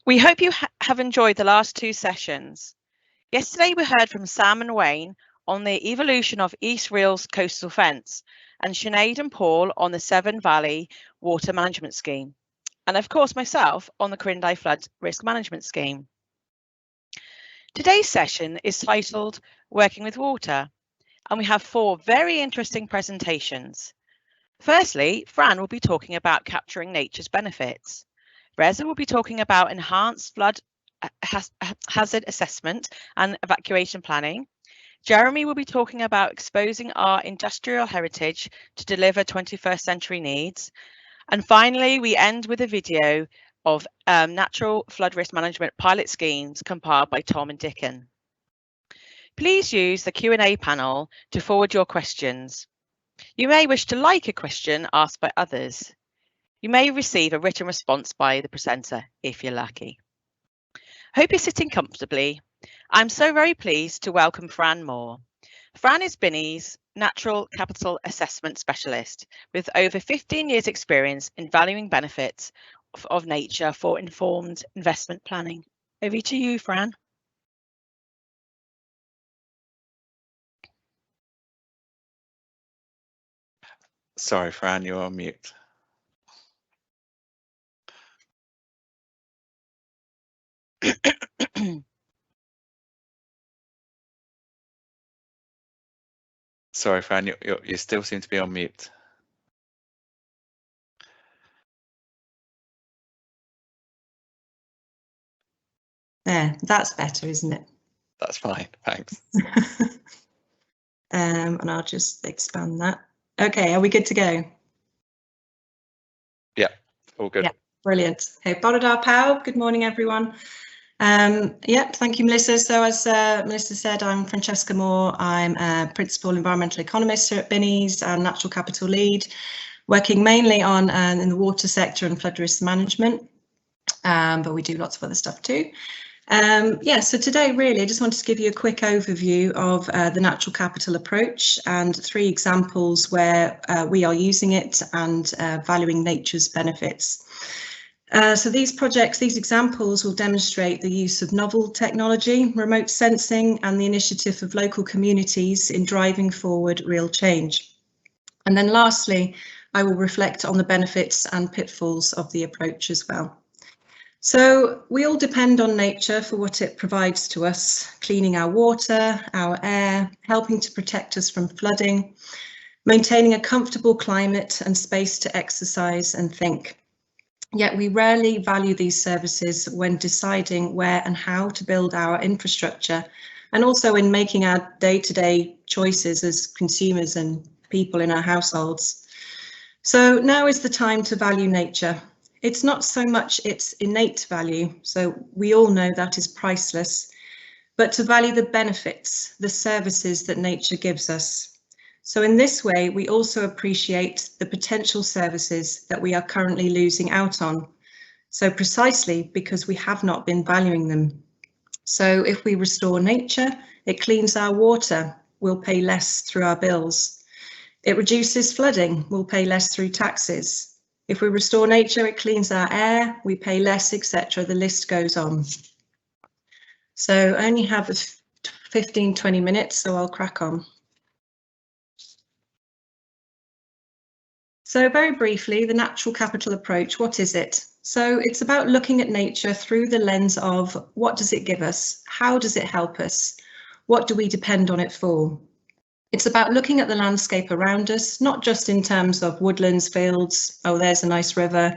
We hope you have enjoyed the last two sessions. Yesterday we heard from Sam and Wayne on the evolution of East Reel's coastal fence, and Sinead and Paul on the Severn Valley Water Management Scheme, and of course myself on the Crindau Flood Risk Management Scheme. Today's session is titled Working with Water, and we have four very interesting presentations. Firstly, Fran will be talking about capturing nature's benefits. Reza will be talking about enhanced flood hazard assessment and evacuation planning. Jeremy will be talking about exposing our industrial heritage to deliver 21st century needs. And finally, we end with a video of natural flood risk management pilot schemes compiled by Tom and Dickon. Please use the Q&A panel to forward your questions. You may wish to like a question asked by others. You may receive a written response by the presenter if you're lucky. Hope you're sitting comfortably. I'm so very pleased to welcome Fran Moore. Fran is Binnies' Natural Capital Assessment Specialist with over 15 years experience in valuing benefits of nature for informed investment planning. Over to you, Fran. Sorry, Fran, you're on mute. Sorry, Fran, you still seem to be on mute. There, that's better, isn't it? That's fine, thanks. And I'll just expand that. Okay, are we good to go? Yeah, all good. Yeah, brilliant. Hey, bore da pawb. Good morning, everyone. Thank you, Melissa. So as Melissa said, I'm Francesca Moore. I'm a Principal Environmental Economist here at Binnies and Natural Capital Lead, working mainly on in the water sector and flood risk management, but we do lots of other stuff too. So today really I just wanted to give you a quick overview of the natural capital approach and three examples where we are using it and valuing nature's benefits. So these examples will demonstrate the use of novel technology, remote sensing and the initiative of local communities in driving forward real change. And then lastly, I will reflect on the benefits and pitfalls of the approach as well. So we all depend on nature for what it provides to us, cleaning our water, our air, helping to protect us from flooding, maintaining a comfortable climate and space to exercise and think. Yet we rarely value these services when deciding where and how to build our infrastructure, and also in making our day-to-day choices as consumers and people in our households. So now is the time to value nature. It's not so much its innate value, so we all know that is priceless, but to value the benefits, the services that nature gives us. So in this way, we also appreciate the potential services that we are currently losing out on. So precisely because we have not been valuing them. So if we restore nature, it cleans our water, we'll pay less through our bills. It reduces flooding, we'll pay less through taxes. If we restore nature, it cleans our air, we pay less, etc. The list goes on. So I only have 15-20 minutes, so I'll crack on. So very briefly, the natural capital approach, what is it? So it's about looking at nature through the lens of what does it give us? How does it help us? What do we depend on it for? It's about looking at the landscape around us, not just in terms of woodlands, fields, oh, there's a nice river,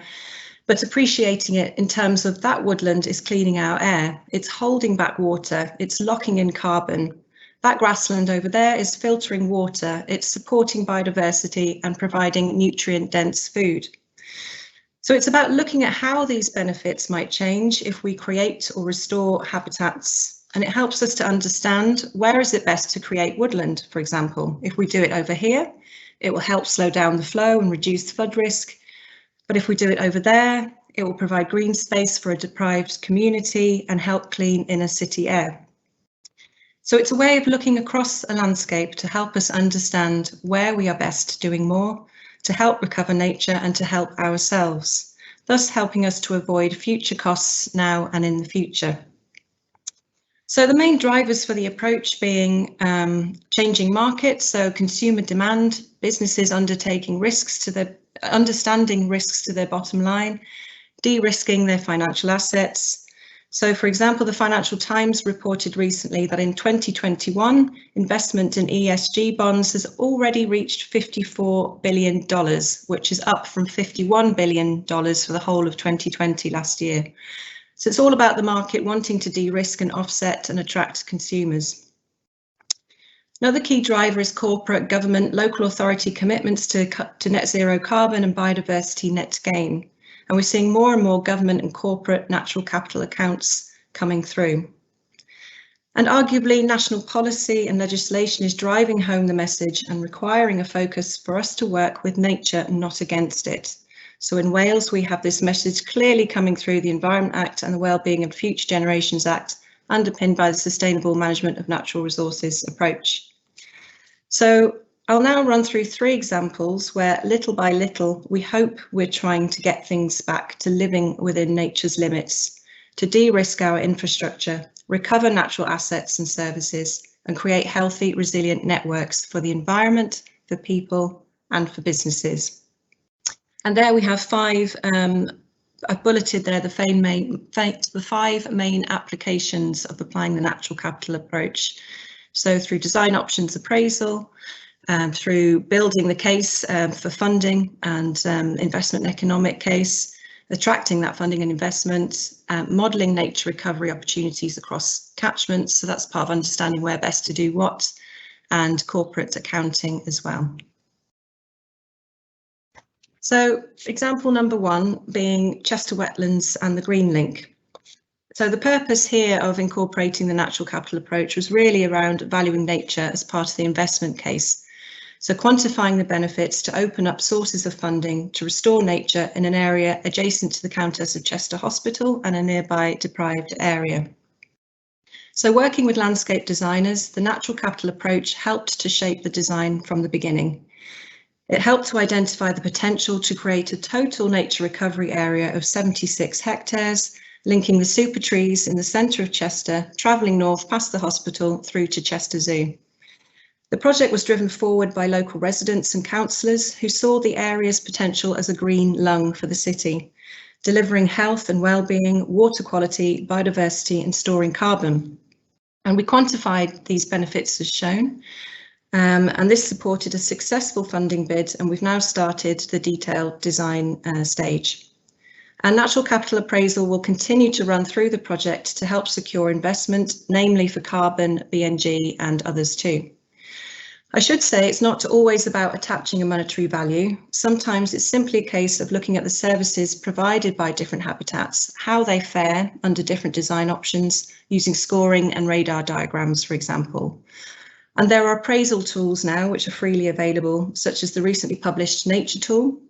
but appreciating it in terms of that woodland is cleaning our air, it's holding back water, it's locking in carbon. That grassland over there is filtering water, it's supporting biodiversity and providing nutrient-dense food. So it's about looking at how these benefits might change if we create or restore habitats. And it helps us to understand where is it best to create woodland, for example. If we do it over here, it will help slow down the flow and reduce flood risk. But if we do it over there, it will provide green space for a deprived community and help clean inner city air. So it's a way of looking across a landscape to help us understand where we are best doing more, to help recover nature and to help ourselves. thus helping us to avoid future costs now and in the future. So the main drivers for the approach being changing markets, so consumer demand, businesses understanding risks to their bottom line, de-risking their financial assets. So, for example, the Financial Times reported recently that in 2021, investment in ESG bonds has already reached $54 billion, which is up from $51 billion for the whole of 2020 last year. So it's all about the market wanting to de-risk and offset and attract consumers. Another key driver is corporate, government, local authority commitments to net zero carbon and biodiversity net gain. And we're seeing more and more government and corporate natural capital accounts coming through. And arguably, national policy and legislation is driving home the message and requiring a focus for us to work with nature and not against it. So in Wales, we have this message clearly coming through the Environment Act and the Wellbeing and Future Generations Act, underpinned by the Sustainable Management of Natural Resources approach. So I'll now run through 3 examples where little by little, we hope we're trying to get things back to living within nature's limits, to de-risk our infrastructure, recover natural assets and services, and create healthy, resilient networks for the environment, for people, and for businesses. And there we have 5, I've bulleted there the 5 main applications of applying the natural capital approach. So through design options appraisal, through building the case for funding and investment and economic case, attracting that funding and investment, modelling nature recovery opportunities across catchments, so that's part of understanding where best to do what, and corporate accounting as well. So example number 1 being Chester Wetlands and the Green Link. So the purpose here of incorporating the natural capital approach was really around valuing nature as part of the investment case. So quantifying the benefits to open up sources of funding to restore nature in an area adjacent to the Countess of Chester Hospital and a nearby deprived area. So working with landscape designers, the natural capital approach helped to shape the design from the beginning. It helped to identify the potential to create a total nature recovery area of 76 hectares, linking the super trees in the centre of Chester, travelling north past the hospital through to Chester Zoo. The project was driven forward by local residents and councillors who saw the area's potential as a green lung for the city, delivering health and well-being, water quality, biodiversity and storing carbon. And we quantified these benefits as shown, and this supported a successful funding bid, and we've now started the detailed design stage. And natural capital appraisal will continue to run through the project to help secure investment, namely for carbon, BNG and others too. I should say it's not always about attaching a monetary value. Sometimes it's simply a case of looking at the services provided by different habitats, how they fare under different design options, using scoring and radar diagrams, for example. And there are appraisal tools now which are freely available, such as the recently published Nature tool.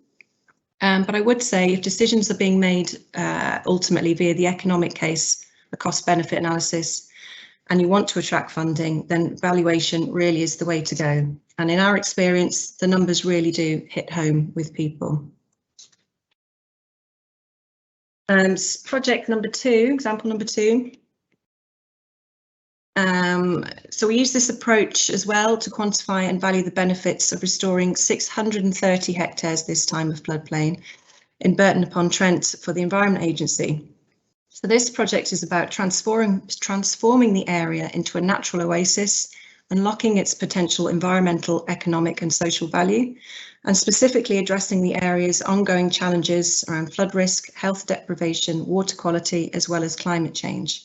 But I would say if decisions are being made ultimately via the economic case, the cost benefit analysis, and you want to attract funding, then valuation really is the way to go. And in our experience, the numbers really do hit home with people. Project number 2, example number 2. So we use this approach as well to quantify and value the benefits of restoring 630 hectares this time of floodplain in Burton-upon-Trent for the Environment Agency. So this project is about transforming the area into a natural oasis, unlocking its potential environmental, economic and social value, and specifically addressing the area's ongoing challenges around flood risk, health deprivation, water quality, as well as climate change.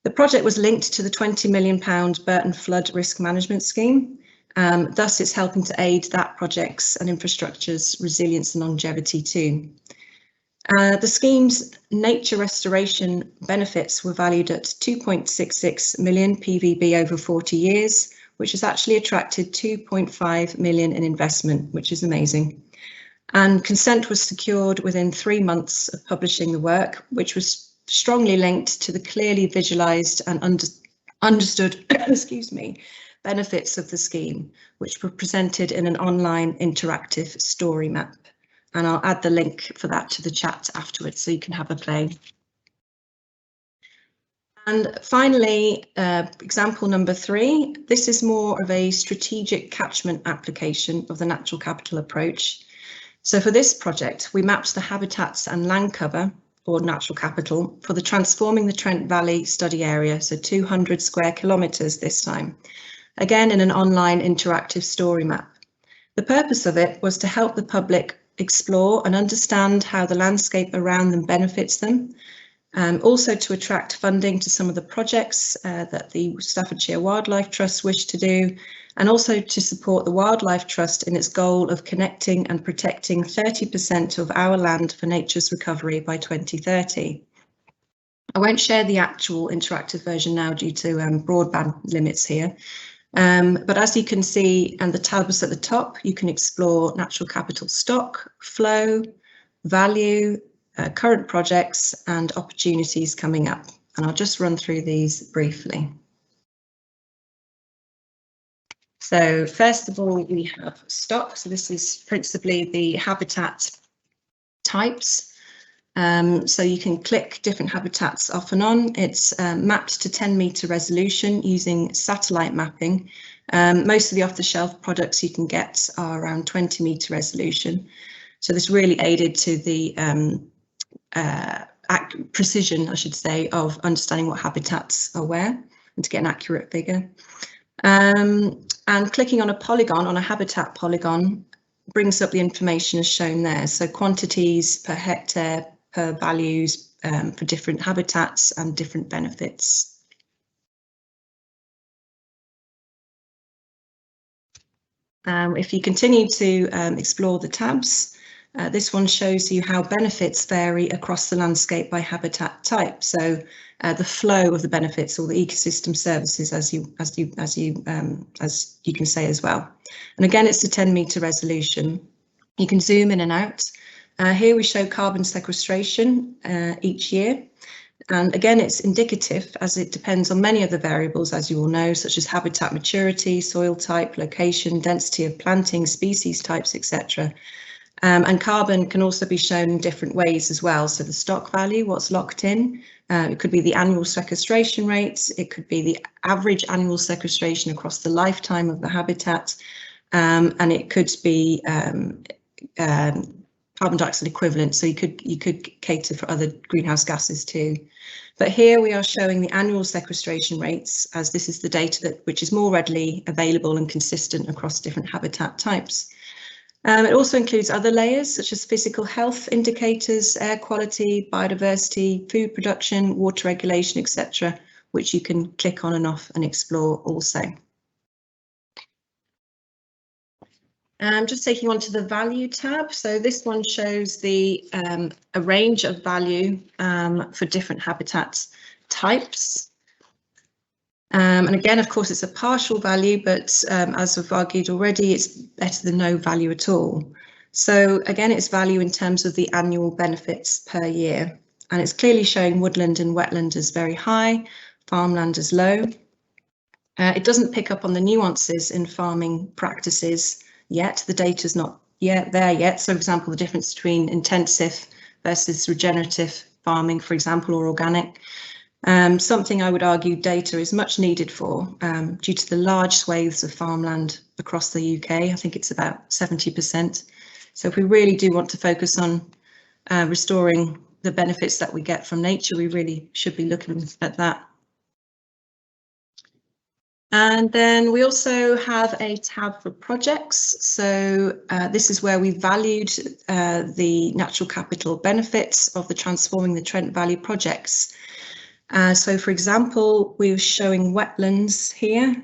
The project was linked to the £20 million Burton Flood Risk Management Scheme. Thus, it's helping to aid that project's and infrastructure's resilience and longevity too. The scheme's nature restoration benefits were valued at 2.66 million PVB over 40 years, which has actually attracted 2.5 million in investment, which is amazing. And consent was secured within 3 months of publishing the work, which was strongly linked to the clearly visualised and understood excuse me, benefits of the scheme, which were presented in an online interactive story map. and I'll add the link for that to the chat afterwards so you can have a play. And finally, example number 3, this is more of a strategic catchment application of the natural capital approach. So for this project, we mapped the habitats and land cover, or natural capital, for the Transforming the Trent Valley study area, so 200 square kilometres this time, again in an online interactive story map. The purpose of it was to help the public explore and understand how the landscape around them benefits them, also to attract funding to some of the projects that the Staffordshire Wildlife Trust wish to do, and also to support the Wildlife Trust in its goal of connecting and protecting 30% of our land for nature's recovery by 2030. I won't share the actual interactive version now due to broadband limits here, but as you can see, and the tabs at the top, you can explore natural capital stock, flow, value, current projects and opportunities coming up. And I'll just run through these briefly. So first of all, we have stock. So this is principally the habitat types. So you can click different habitats off and on. It's mapped to 10-metre resolution using satellite mapping. Most of the off-the-shelf products you can get are around 20-metre resolution. So this really aided to the precision, I should say, of understanding what habitats are where and to get an accurate figure. And clicking on a polygon, on a habitat polygon, brings up the information as shown there. So quantities per hectare, per values for different habitats and different benefits. If you continue to explore the tabs, this one shows you how benefits vary across the landscape by habitat type. So the flow of the benefits, or the ecosystem services, as you can say as well. And again, it's a 10-metre resolution. You can zoom in and out. Here we show carbon sequestration each year. And again, it's indicative as it depends on many other variables, as you all know, such as habitat maturity, soil type, location, density of planting, species types, etc. And carbon can also be shown in different ways as well. So the stock value, what's locked in, it could be the annual sequestration rates, it could be the average annual sequestration across the lifetime of the habitat, and it could be carbon dioxide equivalent. So you could cater for other greenhouse gases too. But here we are showing the annual sequestration rates, as this is the data which is more readily available and consistent across different habitat types. It also includes other layers such as physical health indicators, air quality, biodiversity, food production, water regulation, etc., which you can click on and off and explore also. Just taking on to the value tab. So this one shows the a range of value for different habitat types. And again, of course, it's a partial value, but as I've argued already, it's better than no value at all. So again, it's value in terms of the annual benefits per year. And it's clearly showing woodland and wetland as very high, farmland as low. It doesn't pick up on the nuances in farming practices yet. The data's not yet there yet. So, for example, the difference between intensive versus regenerative farming, for example, or organic. Something I would argue data is much needed for due to the large swathes of farmland across the UK. I think it's about 70%. So if we really do want to focus on restoring the benefits that we get from nature, we really should be looking at that. And then we also have a tab for projects. So this is where we valued the natural capital benefits of the Transforming the Trent Valley projects. So, for example, we're showing wetlands here.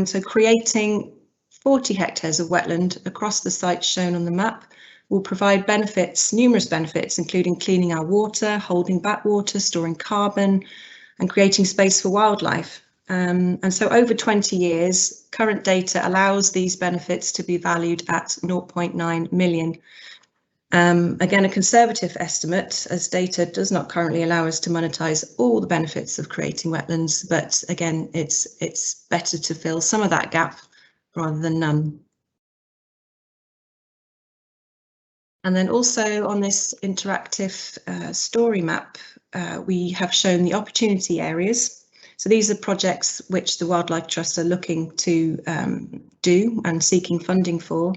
So creating 40 hectares of wetland across the sites shown on the map will provide benefits, numerous benefits, including cleaning our water, holding back water, storing carbon, and creating space for wildlife. And so over 20 years, current data allows these benefits to be valued at 0.9 million. Again, a conservative estimate, as data does not currently allow us to monetize all the benefits of creating wetlands, but again, it's better to fill some of that gap rather than none. And then also on this interactive story map, we have shown the opportunity areas. So these are projects which the Wildlife Trust are looking to do and seeking funding for.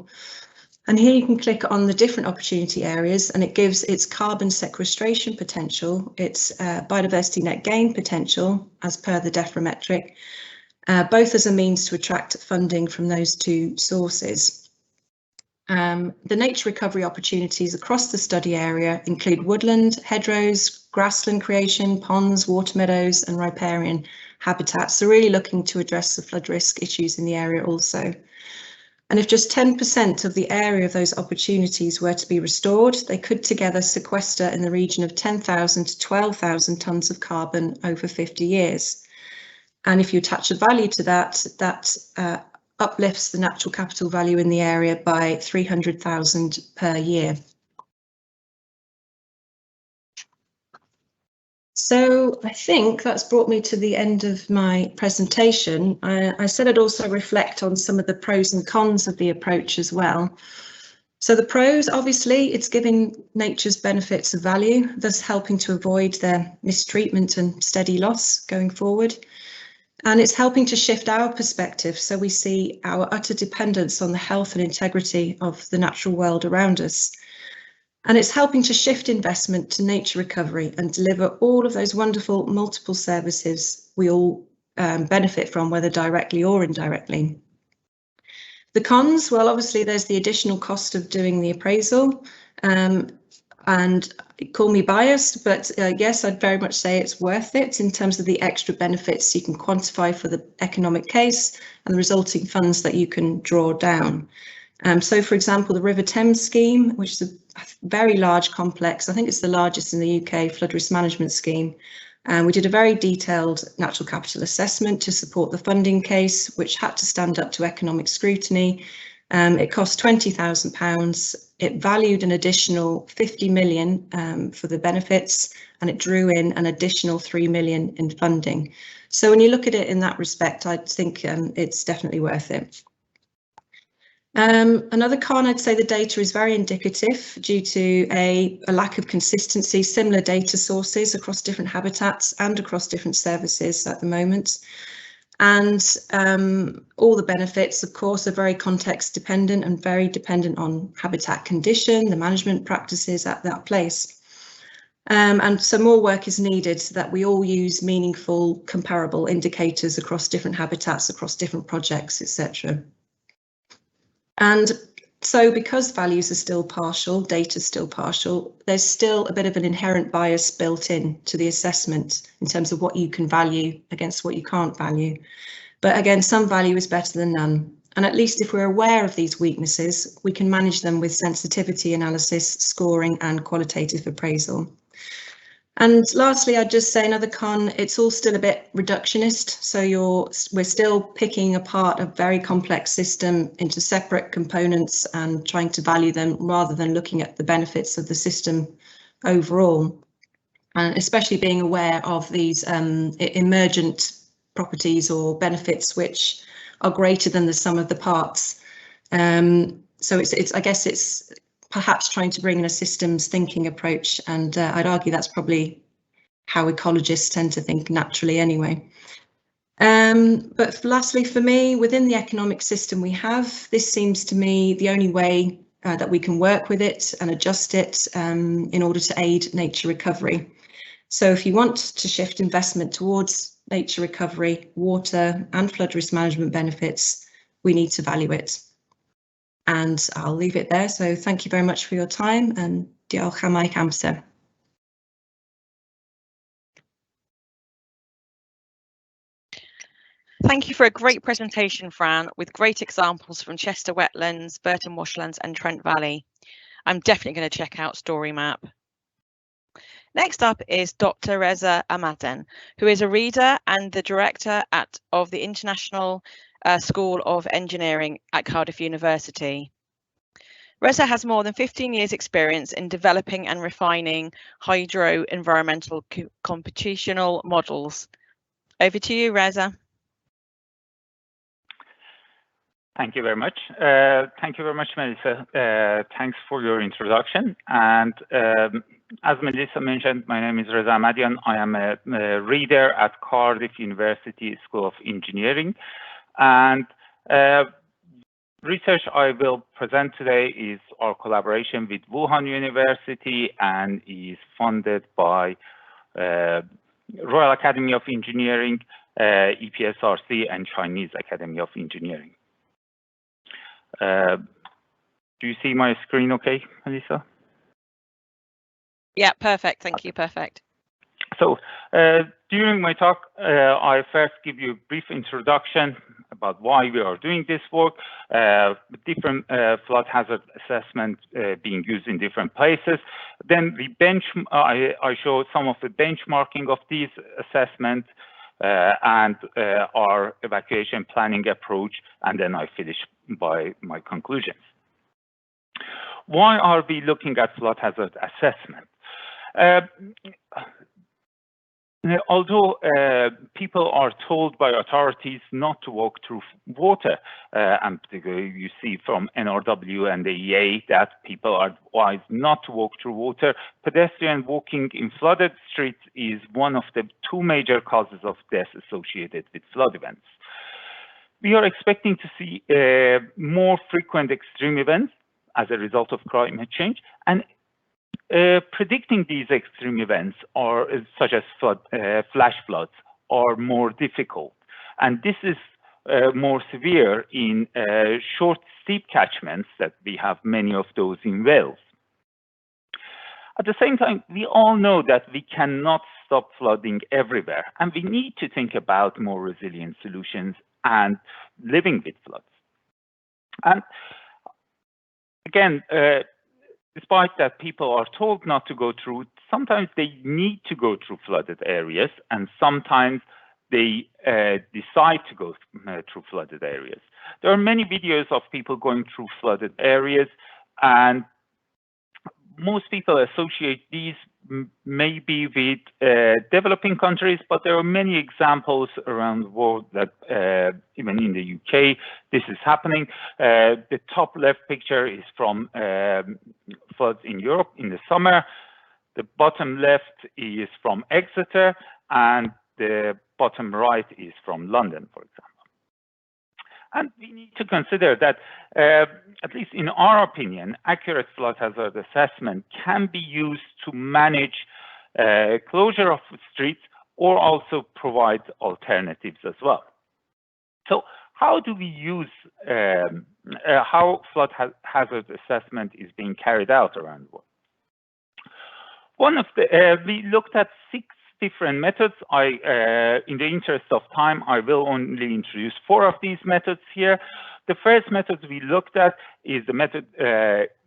And here you can click on the different opportunity areas and it gives its carbon sequestration potential, its biodiversity net gain potential as per the DEFRA metric, both as a means to attract funding from those two sources. The nature recovery opportunities across the study area include woodland, hedgerows, grassland creation, ponds, water meadows and riparian habitats. So really looking to address the flood risk issues in the area also. And if just 10% of the area of those opportunities were to be restored, they could together sequester in the region of 10,000 to 12,000 tonnes of carbon over 50 years. And if you attach a value to that, that uplifts the natural capital value in the area by 300,000 per year. So I think that's brought me to the end of my presentation. I said I'd also reflect on some of the pros and cons of the approach as well. So the pros, obviously, it's giving nature's benefits of value, thus helping to avoid their mistreatment and steady loss going forward. And it's helping to shift our perspective so we see our utter dependence on the health and integrity of the natural world around us. And it's helping to shift investment to nature recovery and deliver all of those wonderful multiple services we all benefit from, whether directly or indirectly. The cons, well, obviously there's the additional cost of doing the appraisal, and call me biased, but yes, I'd very much say it's worth it in terms of the extra benefits you can quantify for the economic case and the resulting funds that you can draw down. So, for example, the River Thames scheme, which is a very large complex, I think it's the largest in the UK flood risk management scheme. We did a very detailed natural capital assessment to support the funding case, which had to stand up to economic scrutiny. It cost £20,000. It valued an additional 50 million for the benefits, and it drew in an additional 3 million in funding. So when you look at it in that respect, I think it's definitely worth it. Another con, I'd say the data is very indicative due to a lack of consistency, similar data sources across different habitats and across different services at the moment. And all the benefits, of course, are very context dependent and very dependent on habitat condition, the management practices at that place. And so more work is needed so that we all use meaningful, comparable indicators across different habitats, across different projects, etc. And so because values are still partial, data is still partial, there's still a bit of an inherent bias built in to the assessment in terms of what you can value against what you can't value. But again, some value is better than none. And at least if we're aware of these weaknesses, we can manage them with sensitivity analysis, scoring and qualitative appraisal. And lastly, I'd just say another con, it's all still a bit reductionist. So we're still picking apart a very complex system into separate components and trying to value them rather than looking at the benefits of the system overall. And especially being aware of these emergent properties or benefits which are greater than the sum of the parts. So I guess it's perhaps trying to bring in a systems thinking approach, and I'd argue that's probably how ecologists tend to think naturally anyway. But lastly, for me, within the economic system we have, this seems to me the only way that we can work with it and adjust it in order to aid nature recovery. So if you want to shift investment towards nature recovery, water and flood risk management benefits, we need to value it. And I'll leave it there. So thank you very much for your time and diolch am eich amser. Thank you for a great presentation, Fran, with great examples from Chester Wetlands, Burton Marshlands and Trent Valley. I'm definitely going to check out Story Map. Next up is Dr Reza Ahmadian, who is a reader and the director of the International School of Engineering at Cardiff University. Reza has more than 15 years experience in developing and refining hydro-environmental computational models. Over to you, Reza. Thank you very much. Thank you very much, Melissa. Thanks for your introduction. And as Melissa mentioned, my name is Reza Ahmadian. I am a reader at Cardiff University School of Engineering. And research I will present today is our collaboration with Wuhan University and is funded by Royal Academy of Engineering, EPSRC, and Chinese Academy of Engineering. Do you see my screen okay, Melissa? Yeah, perfect. Thank you. Perfect. So during my talk, I first give you a brief introduction about why we are doing this work, different flood hazard assessment being used in different places. Then I show some of the benchmarking of these assessments and our evacuation planning approach, and then I finish by my conclusions. Why are we looking at flood hazard assessment? Although people are told by authorities not to walk through water, and particularly you see from NRW and the EA that people are advised not to walk through water, pedestrian walking in flooded streets is one of the two major causes of death associated with flood events. We are expecting to see more frequent extreme events as a result of climate change, and predicting these extreme events, such as flash floods, are more difficult. And this is more severe in short, steep catchments that we have many of those in Wales. At the same time, we all know that we cannot stop flooding everywhere, and we need to think about more resilient solutions and living with floods. And again, despite that people are told not to go through, sometimes they need to go through flooded areas, and sometimes they decide to go through flooded areas. There are many videos of people going through flooded areas, and most people associate these maybe with developing countries, but there are many examples around the world that even in the UK, this is happening. The top left picture is from floods in Europe in the summer. The bottom left is from Exeter, and the bottom right is from London, for example. And we need to consider that, at least in our opinion, accurate flood hazard assessment can be used to manage closure of streets or also provide alternatives as well. So how do we use, how flood hazard assessment is being carried out around the world? One of the, we looked at 6 different methods. In the interest of time, I will only introduce 4 of these methods here. The first method we looked at is the method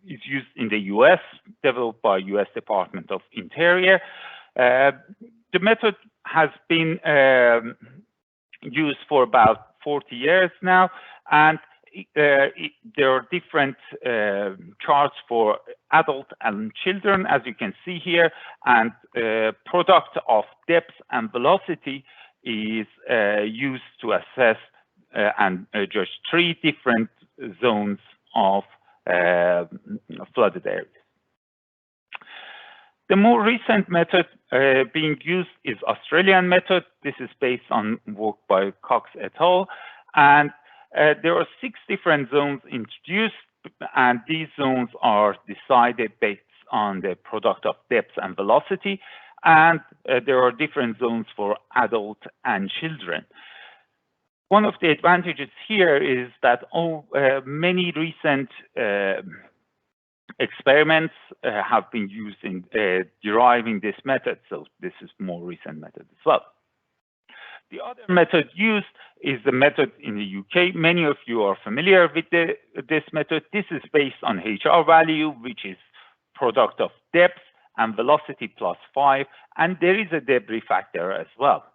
is used in the US, developed by US Department of Interior. The method has been used for about 40 years now, and there are different charts for adult and children, as you can see here, and product of depth and velocity is used to assess and judge 3 different zones of flooded areas. The more recent method being used is Australian method. This is based on work by Cox et al. And there are 6 different zones introduced, and these zones are decided based on the product of depth and velocity, and there are different zones for adult and children. One of the advantages here is that many recent experiments have been used in deriving this method, so this is more recent method as well. The other method used is the method in the UK. Many of you are familiar with this method. This is based on HR value, which is product of depth and velocity plus 5, and there is a debris factor as well.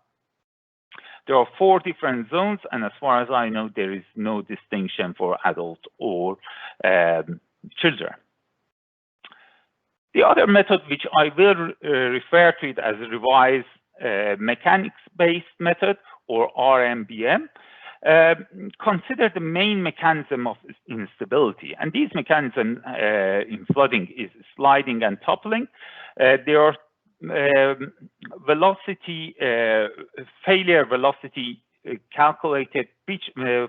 There are 4 different zones, and as far as I know, there is no distinction for adults or children. The other method, which I will refer to it as a revised mechanics-based method, or RMBM, consider the main mechanism of instability. And these mechanisms in flooding is sliding and toppling. There are velocity, failure velocity calculated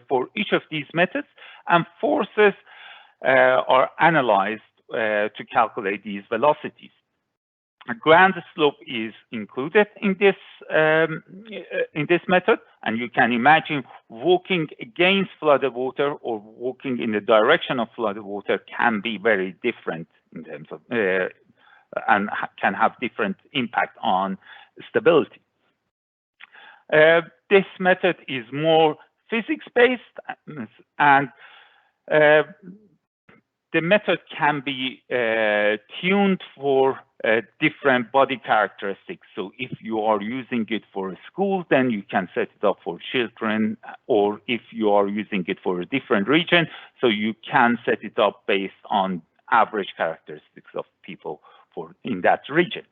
for each of these methods, and forces are analyzed to calculate these velocities. A ground slope is included in this method, and you can imagine walking against flooded water or walking in the direction of flooded water can be very different in terms of and can have different impact on stability. This method is more physics-based, and the method can be tuned for different body characteristics. So if you are using it for a school, then you can set it up for children, or if you are using it for a different region, so you can set it up based on average characteristics of people in that region.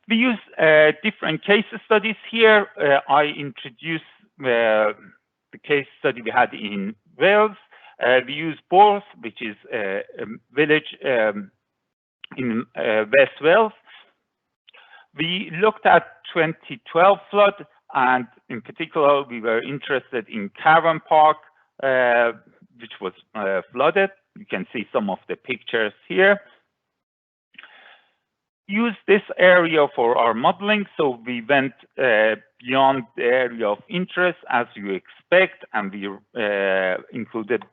We use different case studies here. I introduced the case study we had in Wales. We use Borth, which is a village in West Wales. We looked at 2012 flood, and in particular, we were interested in Caravan Park, which was flooded. You can see some of the pictures here. Use this area for our modeling, so we went beyond the area of interest as you expect, and we included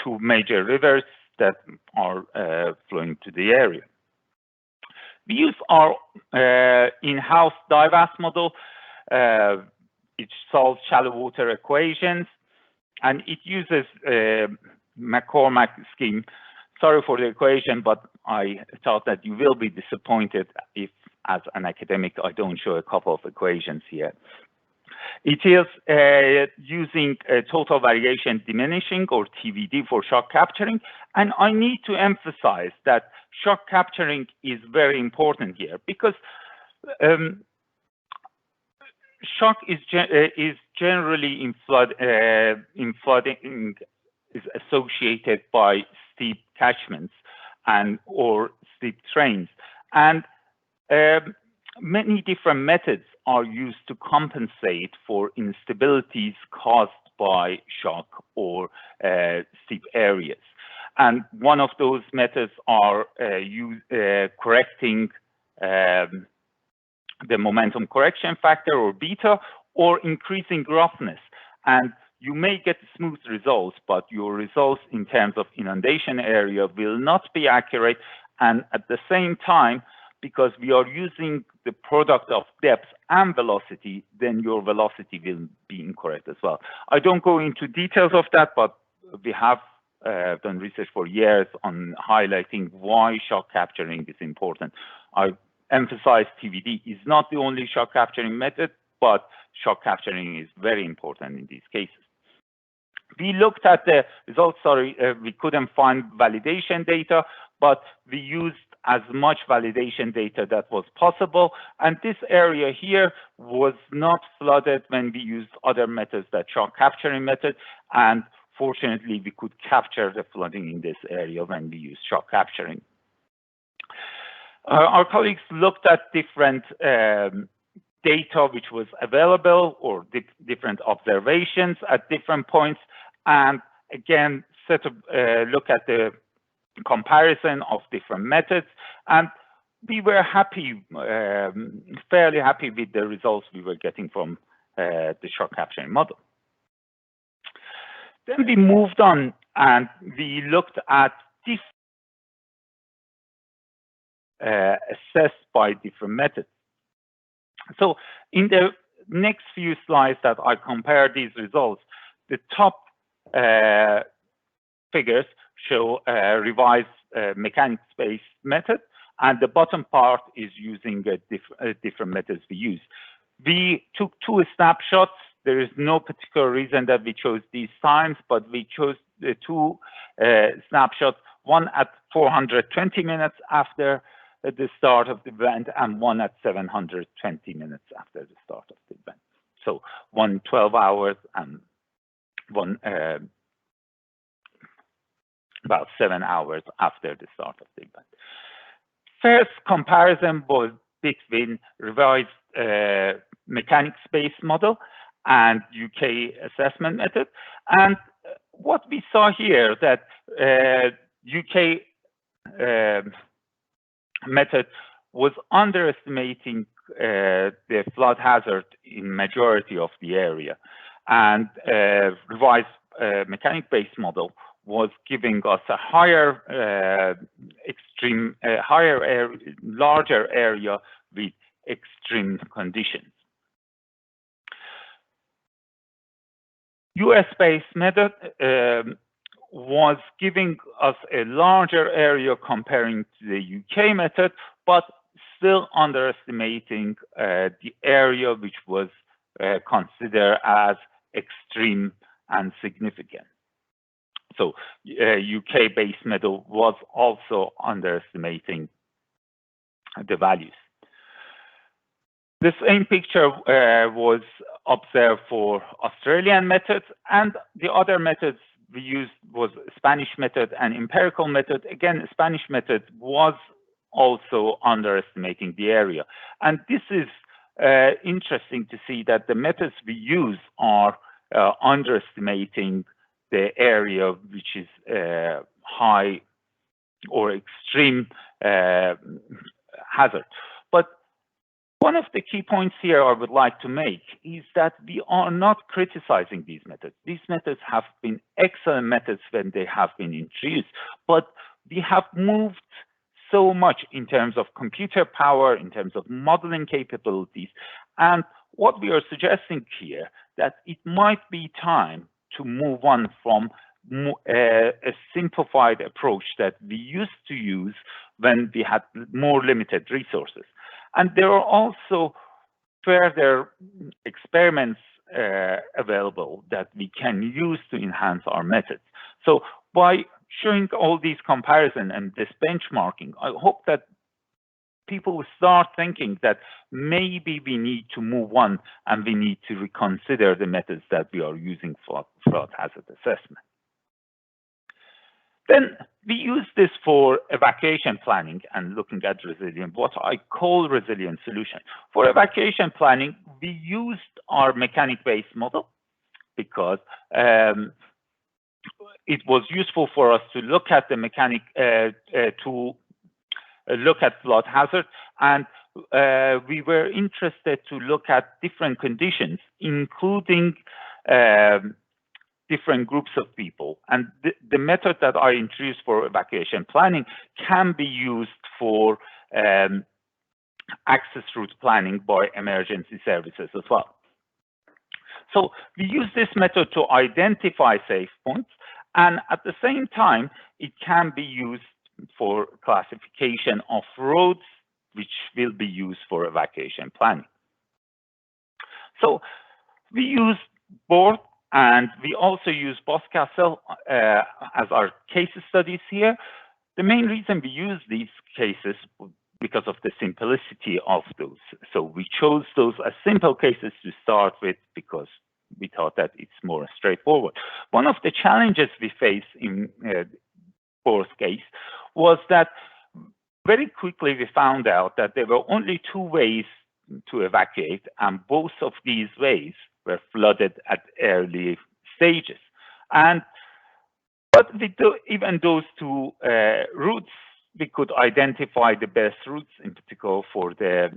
two major rivers that are flowing to the area. We use our in-house DIVAS model. It solves shallow water equations, and it uses McCormack scheme. Sorry for the equation, but I thought that you will be disappointed if, as an academic, I don't show a couple of equations here. It is using total variation diminishing, or TVD, for shock capturing. And I need to emphasize that shock capturing is very important here, because shock is generally in flooding is associated by steep catchments and or steep trains, and many different methods are used to compensate for instabilities caused by shock or steep areas. And one of those methods are correcting the momentum correction factor, or beta, or increasing roughness. And you may get smooth results, but your results in terms of inundation area will not be accurate. And at the same time, because we are using the product of depth and velocity, then your velocity will be incorrect as well. I don't go into details of that, but we have done research for years on highlighting why shock capturing is important. I emphasize TVD is not the only shock capturing method, but shock capturing is very important in these cases. We looked at the results, we couldn't find validation data, but we used as much validation data that was possible. And this area here was not flooded when we used other methods, that shock capturing method. And fortunately, we could capture the flooding in this area when we used shock capturing. Our colleagues looked at different data which was available, or different observations at different points, and again look at the comparison of different methods, and we were happy, fairly happy with the results we were getting from the shock capturing model. Then we moved on and we looked at this assessed by different methods. So in the next few slides that I compare these results, the top figures show a revised mechanics-based method, and the bottom part is using different methods we use. We took two snapshots. There is no particular reason that we chose these times, but we chose the two snapshots, one at 420 minutes after the start of the event, and one at 720 minutes after the start of the event. So one 12 hours and one about 7 hours after the start of the event. First comparison was between revised mechanics-based model and UK assessment method. And what we saw here that UK method was underestimating the flood hazard in majority of the area, and revised mechanic-based model was giving us a higher larger area with extreme conditions. US-based method was giving us a larger area comparing to the UK method, but still underestimating the area which was considered as extreme and significant. So UK-based method was also underestimating the values. The same picture was observed for Australian methods, and the other methods we used was Spanish method and empirical method. Again, Spanish method was also underestimating the area. And this is interesting to see that the methods we use are underestimating the area which is high or extreme hazard. But one of the key points here I would like to make is that we are not criticizing these methods. These methods have been excellent methods when they have been introduced, but we have moved so much in terms of computer power, in terms of modeling capabilities. And what we are suggesting here, that it might be time to move on from a simplified approach that we used to use when we had more limited resources. And there are also further experiments available that we can use to enhance our methods. So by showing all these comparison and this benchmarking, I hope that people will start thinking that maybe we need to move on and we need to reconsider the methods that we are using for flood hazard assessment. Then we use this for evacuation planning and looking at resilient, what I call resilient solution. For evacuation planning, we used our mechanic-based model because it was useful for us to look at the mechanic, look at flood hazard, and we were interested to look at different conditions, including different groups of people. And the method that I introduced for evacuation planning can be used for access route planning by emergency services as well. So we use this method to identify safe points, and at the same time, it can be used for classification of roads, which will be used for evacuation planning. So we use both, and we also use Boscastle as our case studies here. The main reason we use these cases because of the simplicity of those. So we chose those as simple cases to start with because we thought that it's more straightforward. One of the challenges we face in both case was that very quickly we found out that there were only two ways to evacuate, and both of these ways were flooded at early stages. But with even those two routes, we could identify the best routes, in particular for the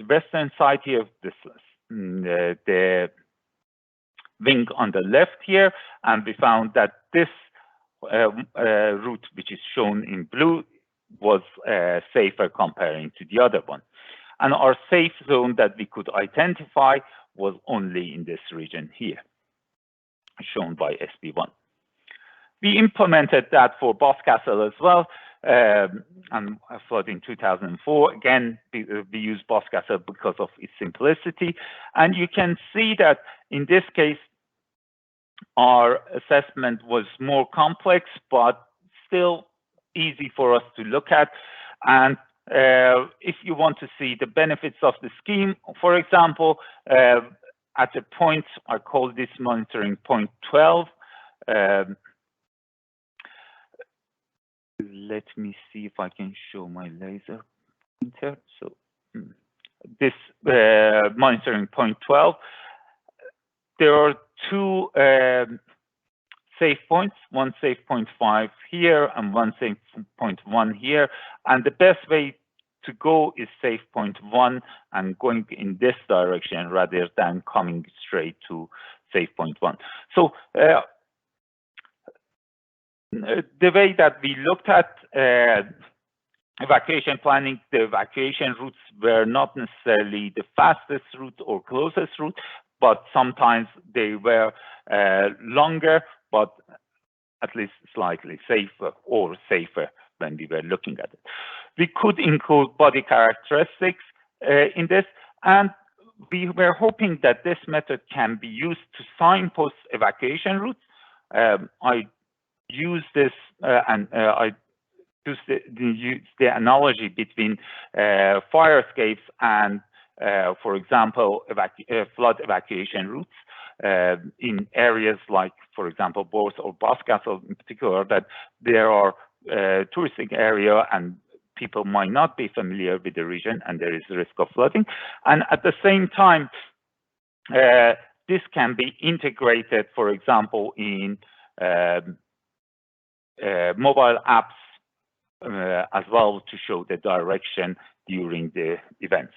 western side here, the wing on the left here, and we found that this route, which is shown in blue, was safer comparing to the other one. And our safe zone that we could identify was only in this region here, shown by SB1. We implemented that for Boscastle as well, and flood in 2004. Again, we use Boscastle because of its simplicity. And you can see that in this case, our assessment was more complex, but still easy for us to look at. And if you want to see the benefits of the scheme, for example, at a point, I call this monitoring point 12. Let me see if I can show my laser pointer. So this monitoring point 12, there are two safe points, one safe point 5 here and one safe point 1 here. And the best way to go is safe point 1 and going in this direction rather than coming straight to safe point 1. So the way that we looked at evacuation planning, the evacuation routes were not necessarily the fastest route or closest route, but sometimes they were longer, but at least slightly safer or safer when we were looking at it. We could include body characteristics in this, and we were hoping that this method can be used to signpost evacuation routes. I use this I use the analogy between fire escapes and, for example, flood evacuation routes in areas like, for example, Bourse or Boscastle in particular, that there are touristic area and people might not be familiar with the region and there is a risk of flooding. And at the same time, this can be integrated, for example, in mobile apps as well to show the direction during the events.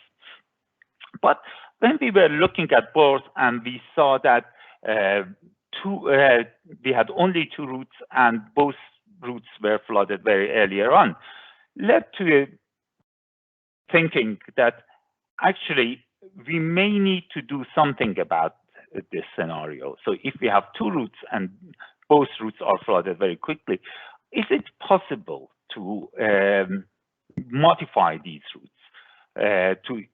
But when we were looking at Bourse and we saw that we had only 2 routes and both routes were flooded very earlier on, led to thinking that actually we may need to do something about this scenario. So if we have 2 routes and both routes are flooded very quickly, is it possible to modify these routes to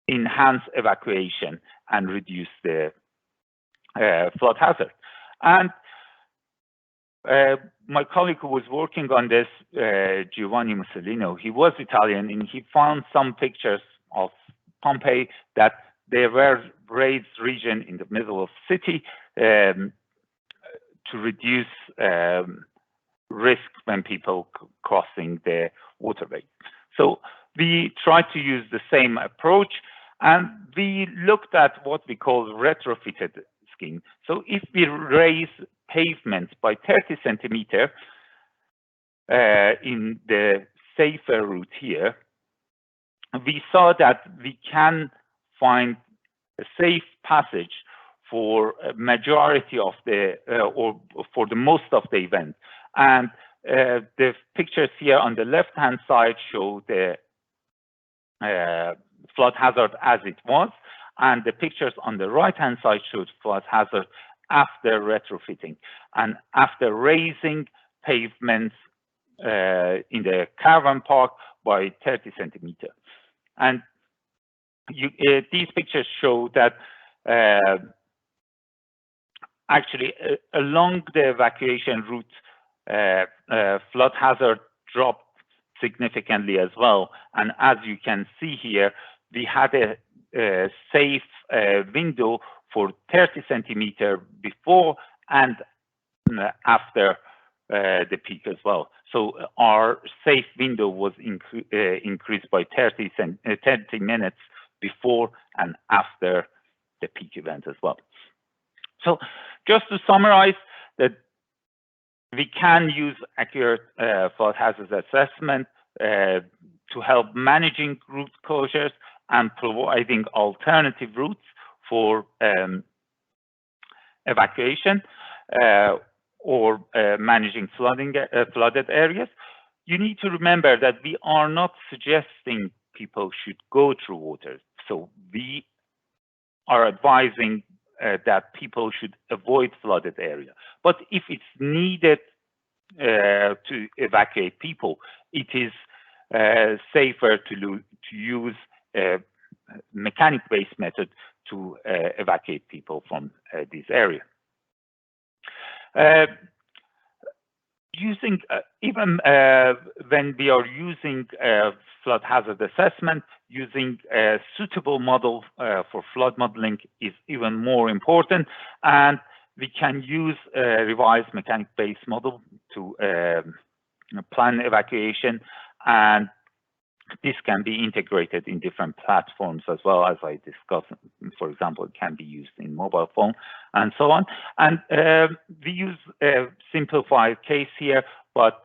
enhance evacuation and reduce the flood hazard? And my colleague who was working on this, Giovanni Mussolino, he was Italian, and he found some pictures of Pompeii that there were raised region in the middle of the city to reduce risk when people crossing the waterway. So we tried to use the same approach, and we looked at what we call retrofitted scheme. So if we raise pavements by 30 centimeter in the safer route here, we saw that we can find a safe passage for a majority of the, or for the most of the event. And the pictures here on the left-hand side show the flood hazard as it was, and the pictures on the right-hand side showed flood hazard after retrofitting and after raising pavements in the caravan park by 30 centimeters. And these pictures show that actually along the evacuation route, flood hazard dropped significantly as well. And as you can see here, we had a safe window for 30 centimeters before and after the peak as well. So our safe window was increased by 30 minutes before and after the peak event as well. So just to summarize, that we can use accurate flood hazard assessment to help managing route closures and providing alternative routes for evacuation or managing flooded areas. You need to remember that we are not suggesting people should go through water. So we are advising that people should avoid flooded area. But if it's needed to evacuate people, it is safer to use a mechanic-based method to evacuate people from this area. using even when we are using flood hazard assessment, using a suitable model for flood modeling is even more important, and we can use a revised mechanic-based model to plan evacuation, and this can be integrated in different platforms as well, as I discussed. For example, it can be used in mobile phone and so on. And we use a simplified case here, but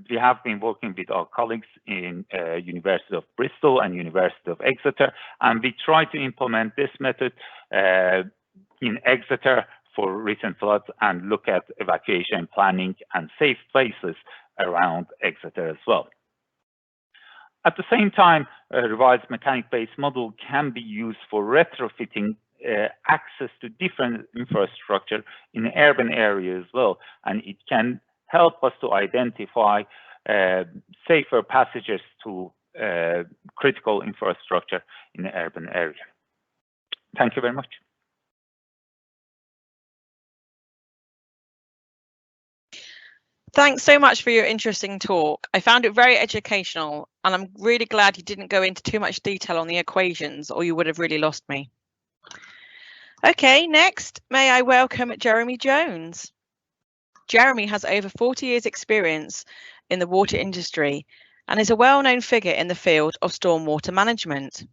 we have been working with our colleagues in University of Bristol and University of Exeter, and we try to implement this method in Exeter for recent floods and look at evacuation planning and safe places around Exeter as well. At the same time, a revised mechanic-based model can be used for retrofitting access to different infrastructure in urban areas as well, and it can help us to identify safer passages to critical infrastructure in the urban area. Thank you very much. Thanks so much for your interesting talk. I found it very educational, and I'm really glad you didn't go into too much detail on the equations, or you would have really lost me. Okay, next, may I welcome Jeremy Jones. Jeremy has over 40 years experience in the water industry and is a well-known figure in the field of stormwater management.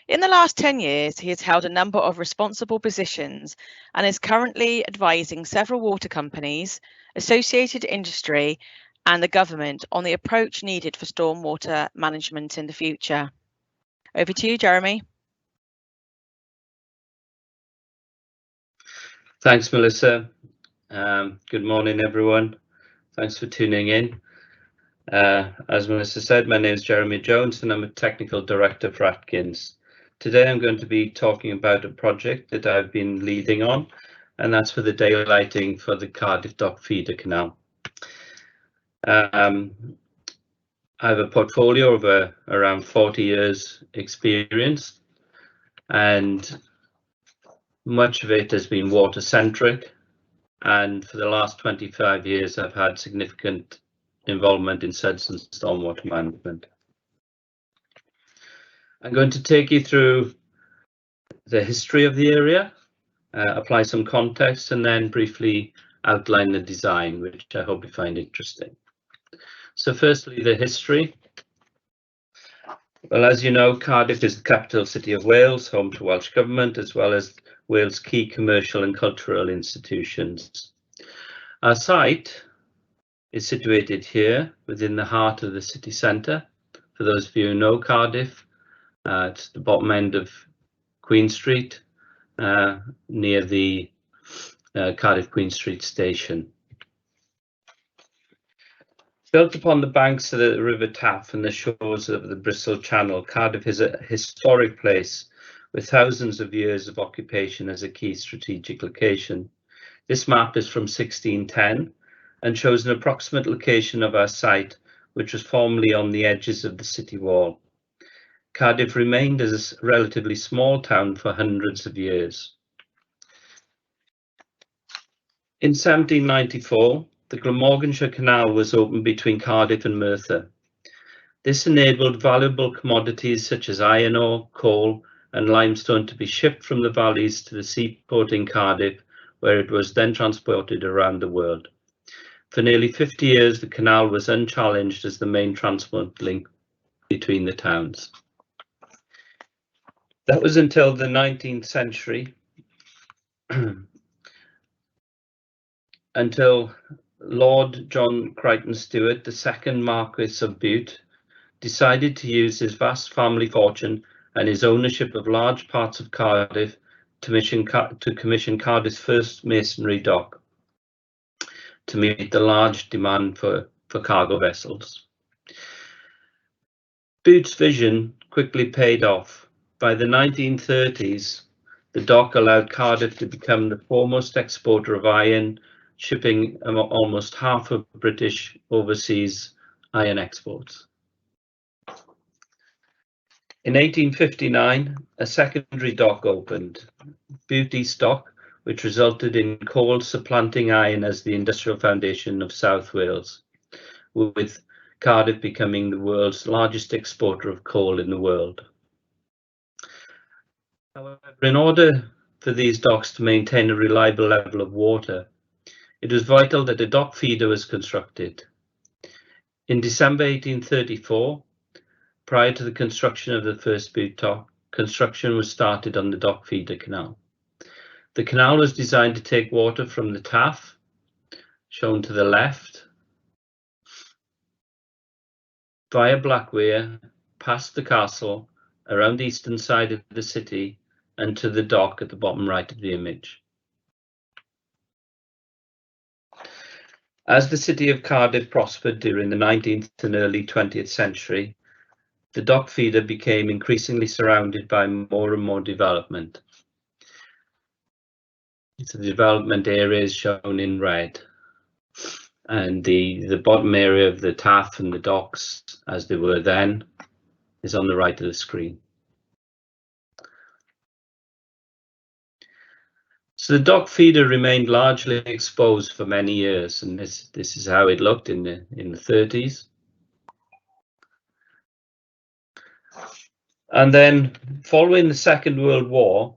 In the last 10 years, he has held a number of responsible positions and is currently advising several water companies, associated industry, and the government on the approach needed for stormwater management in the future. Over to you, Jeremy. Thanks, Melissa. Good morning, everyone. Thanks for tuning in. As Melissa said, my name is Jeremy Jones and I'm a Technical Director for Atkins. Today I'm going to be talking about a project that I've been leading on, and that's for the daylighting for the Cardiff Dock Feeder Canal. I have a portfolio of around 40 years experience, and much of it has been water centric, and for the last 25 years I've had significant involvement in SEDS and stormwater management. I'm going to take you through the history of the area, apply some context, and then briefly outline the design, which I hope you find interesting. So firstly, the history. Well, as you know, Cardiff is the capital city of Wales, home to Welsh Government, as well as Wales' key commercial and cultural institutions. Our site is situated here within the heart of the city centre. For those of you who know Cardiff, it's the bottom end of Queen Street, near the Cardiff Queen Street station. Built upon the banks of the River Taff and the shores of the Bristol Channel, Cardiff is a historic place with thousands of years of occupation as a key strategic location. This map is from 1610 and shows an approximate location of our site, which was formerly on the edges of the city wall. Cardiff remained as a relatively small town for hundreds of years. In 1794, the Glamorganshire Canal was opened between Cardiff and Merthyr. This enabled valuable commodities such as iron ore, coal, and limestone to be shipped from the valleys to the seaport in Cardiff, where it was then transported around the world. For nearly 50 years, the canal was unchallenged as the main transport link between the towns. That was until the 19th century, until Lord John Crichton Stewart, the second Marquess of Bute, decided to use his vast family fortune and his ownership of large parts of Cardiff to commission Cardiff's first masonry dock to meet the large demand for cargo vessels. Bute's vision quickly paid off. By the 1930s, the dock allowed Cardiff to become the foremost exporter of iron, shipping almost half of British overseas iron exports. In 1859, a secondary dock opened. Bute East Dock which resulted in coal supplanting iron as the industrial foundation of South Wales, with Cardiff becoming the world's largest exporter of coal in the world. However, in order for these docks to maintain a reliable level of water, it was vital that a dock feeder was constructed. In December 1834, prior to the construction of the first boot dock, construction was started on the dock feeder canal. The canal was designed to take water from the Taff, shown to the left, via Blackweir, past the castle, around the eastern side of the city, and to the dock at the bottom right of the image. As the city of Cardiff prospered during the 19th and early 20th century, the dock feeder became increasingly surrounded by more and more development. So the development area is shown in red, and the bottom area of the Taff and the docks, as they were then, is on the right of the screen. So the dock feeder remained largely exposed for many years, and this is how it looked in the 30s. And then, following the Second World War,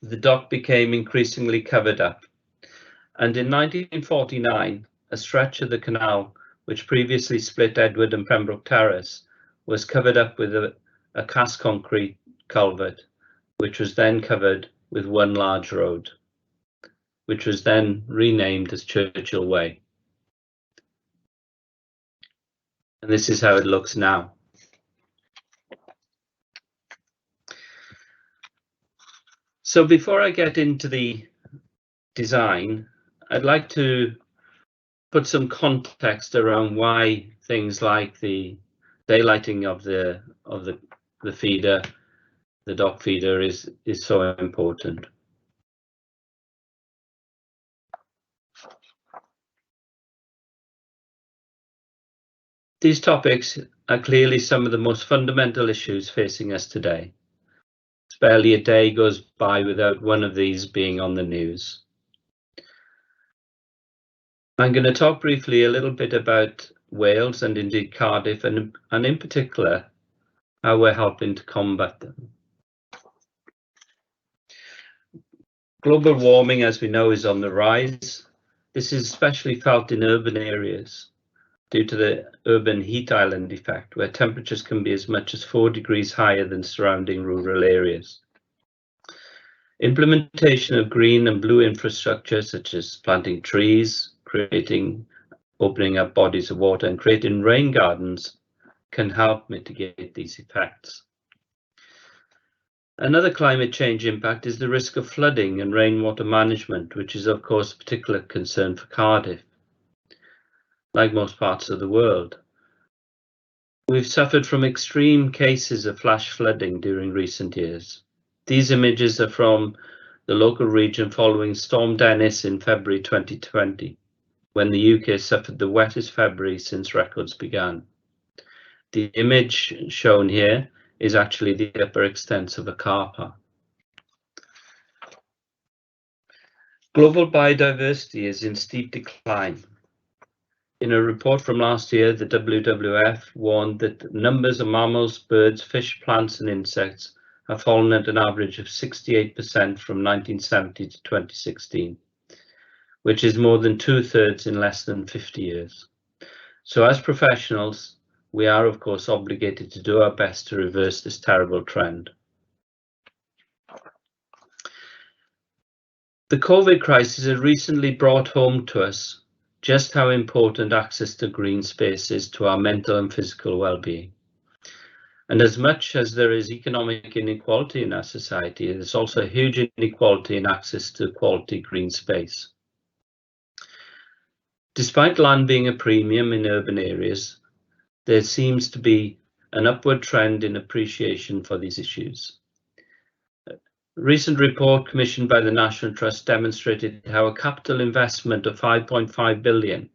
the dock became increasingly covered up. And in 1949, a stretch of the canal, which previously split Edward and Pembroke Terrace, was covered up with a cast concrete culvert, which was then covered with one large road, which was then renamed as Churchill Way. And this is how it looks now. So before I get into the design, I'd like to put some context around why things like the daylighting of the feeder, the dock feeder, is so important. These topics are clearly some of the most fundamental issues facing us today. Barely a day goes by without one of these being on the news. I'm going to talk briefly a little bit about Wales and indeed Cardiff, and in particular how we're helping to combat them. Global warming, as we know, is on the rise. This is especially felt in urban areas due to the urban heat island effect, where temperatures can be as much as 4 degrees higher than surrounding rural areas. Implementation of green and blue infrastructure, such as planting trees, opening up bodies of water, and creating rain gardens, can help mitigate these effects. Another climate change impact is the risk of flooding and rainwater management, which is of course a particular concern for Cardiff. Like most parts of the world, we've suffered from extreme cases of flash flooding during recent years. These images are from the local region following Storm Dennis in February 2020, when the UK suffered the wettest February since records began. The image shown here is actually the upper extents of a car park. Global biodiversity is in steep decline. In a report from last year, the WWF warned that numbers of mammals, birds, fish, plants and insects have fallen at an average of 68% from 1970 to 2016, which is more than 2/3 in less than 50 years. So as professionals, we are of course obligated to do our best to reverse this terrible trend. The COVID crisis has recently brought home to us just how important access to green space is to our mental and physical well-being. And as much as there is economic inequality in our society, there's also a huge inequality in access to quality green space. Despite land being a premium in urban areas, there seems to be an upward trend in appreciation for these issues. A recent report commissioned by the National Trust demonstrated how a capital investment of £5.5 billion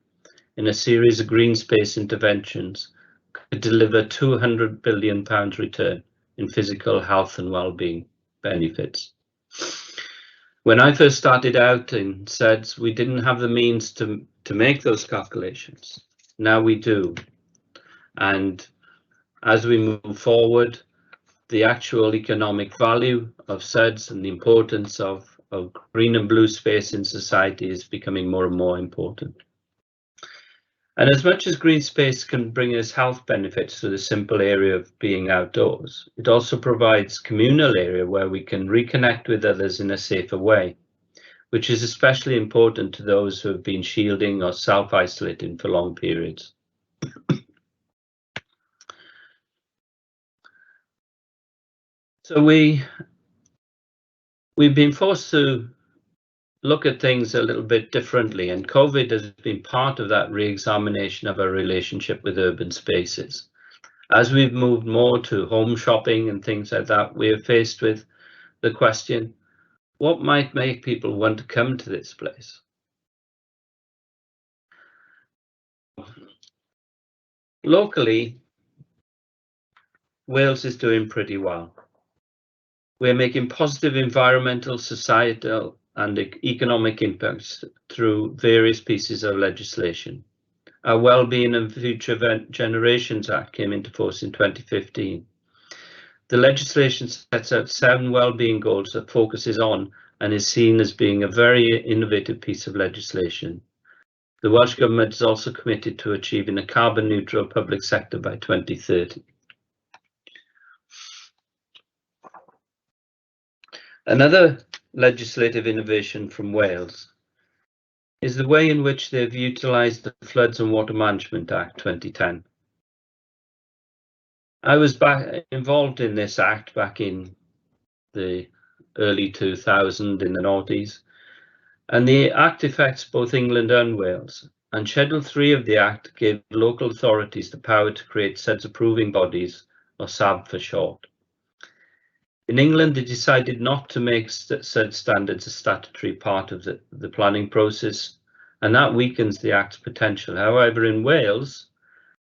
in a series of green space interventions could deliver £200 billion return in physical health and well-being benefits. When I first started out in SEDS, we didn't have the means to make those calculations. Now we do. And as we move forward, the actual economic value of SEDS and the importance of green and blue space in society is becoming more and more important. And as much as green space can bring us health benefits to the simple area of being outdoors, it also provides communal area where we can reconnect with others in a safer way, which is especially important to those who have been shielding or self-isolating for long periods. So we've been forced to look at things a little bit differently, and COVID has been part of that re-examination of our relationship with urban spaces. As we've moved more to home shopping and things like that, we are faced with the question, what might make people want to come to this place? Locally, Wales is doing pretty well. We're making positive environmental, societal and economic impacts through various pieces of legislation. Our Wellbeing and Future Generations Act came into force in 2015. The legislation sets out 7 wellbeing goals that focuses on and is seen as being a very innovative piece of legislation. The Welsh Government is also committed to achieving a carbon neutral public sector by 2030. Another legislative innovation from Wales is the way in which they've utilised the Floods and Water Management Act 2010. I was involved in this act back in the early 2000s in the noughties, and the act affects both England and Wales, and Schedule 3 of the act gave local authorities the power to create SEDS approving bodies, or SAB for short. In England, they decided not to make SEDS standards a statutory part of the planning process, and that weakens the Act's potential. However, in Wales,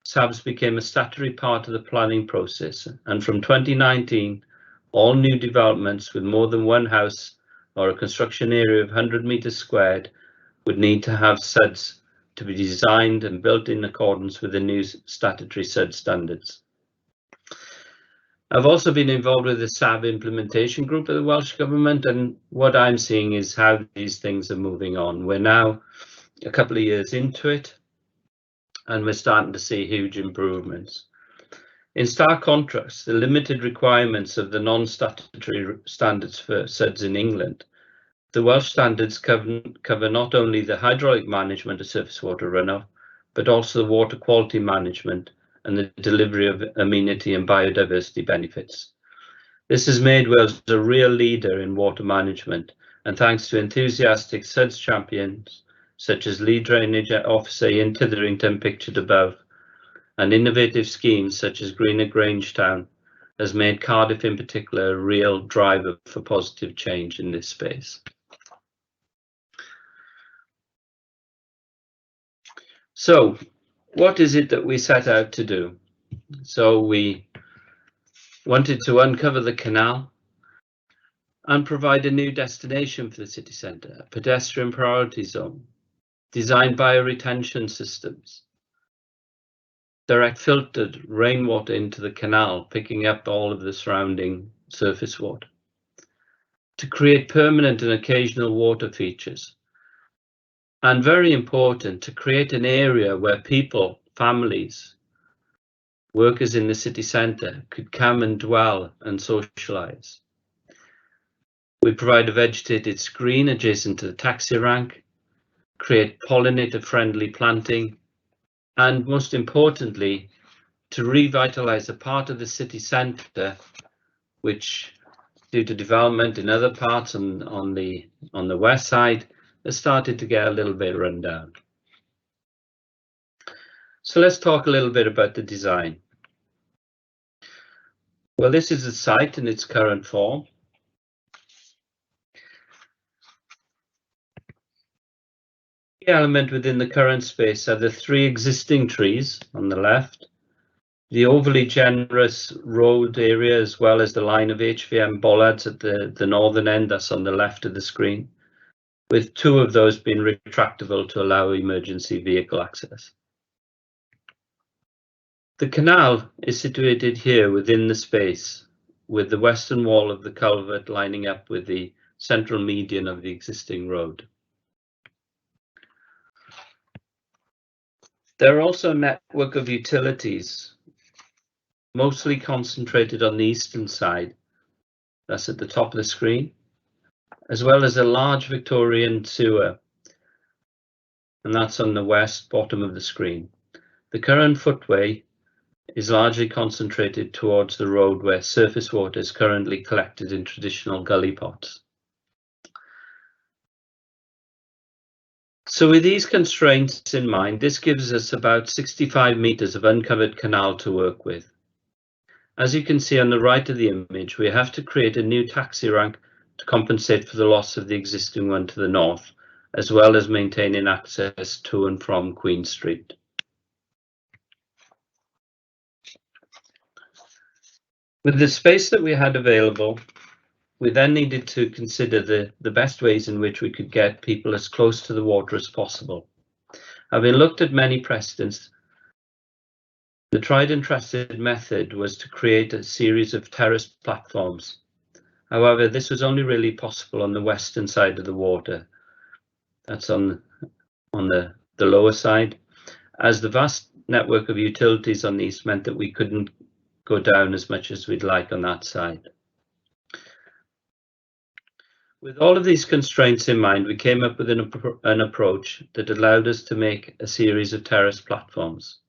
SABs became a statutory part of the planning process, and from 2019, all new developments with more than one house or a construction area of 100 metres squared would need to have SEDS to be designed and built in accordance with the new statutory SEDS standards. I've also been involved with the SAB implementation group of the Welsh Government, and what I'm seeing is how these things are moving on. We're now a couple of years into it, and we're starting to see huge improvements. In stark contrast, the limited requirements of the non-statutory standards for SEDS in England, the Welsh standards cover not only the hydraulic management of surface water runoff, but also the water quality management and the delivery of amenity and biodiversity benefits. This has made Wales a real leader in water management, and thanks to enthusiastic SEDS champions such as Lead Drainage Officer Ian Titherington pictured above, and innovative schemes such as Greener Grangetown, has made Cardiff in particular a real driver for positive change in this space. So, what is it that we set out to do? So we wanted to uncover the canal and provide a new destination for the city centre, a pedestrian priority zone, design bioretention systems, direct filtered rainwater into the canal, picking up all of the surrounding surface water, to create permanent and occasional water features, and very important, to create an area where people, families, workers in the city centre could come and dwell and socialise. We provide a vegetated screen adjacent to the taxi rank, create pollinator-friendly planting, and most importantly, to revitalise a part of the city centre which, due to development in other parts on the west side, has started to get a little bit run down. So let's talk a little bit about the design. Well, this is the site in its current form. The element within the current space are the 3 existing trees on the left, The overly generous road area, as well as the line of HVM bollards at the northern end, that's on the left of the screen, with 2 of those being retractable to allow emergency vehicle access. The canal is situated here within the space, with the western wall of the culvert lining up with the central median of the existing road. There are also a network of utilities, mostly concentrated on the eastern side, that's at the top of the screen, as well as a large Victorian sewer, and that's on the west bottom of the screen. The current footway is largely concentrated towards the road where surface water is currently collected in traditional gully pots. So with these constraints in mind, this gives us about 65 meters of uncovered canal to work with. As you can see on the right of the image, we have to create a new taxi rank to compensate for the loss of the existing one to the north, as well as maintaining access to and from Queen Street. With the space that we had available, we then needed to consider the best ways in which we could get people as close to the water as possible. Having looked at many precedents, the tried and trusted method was to create a series of terraced platforms. However, this was only really possible on the western side of the water. That's on the lower side, as the vast network of utilities on the east meant that we couldn't go down as much as we'd like on that side. With all of these constraints in mind, we came up with an approach that allowed us to make a series of terrace platforms.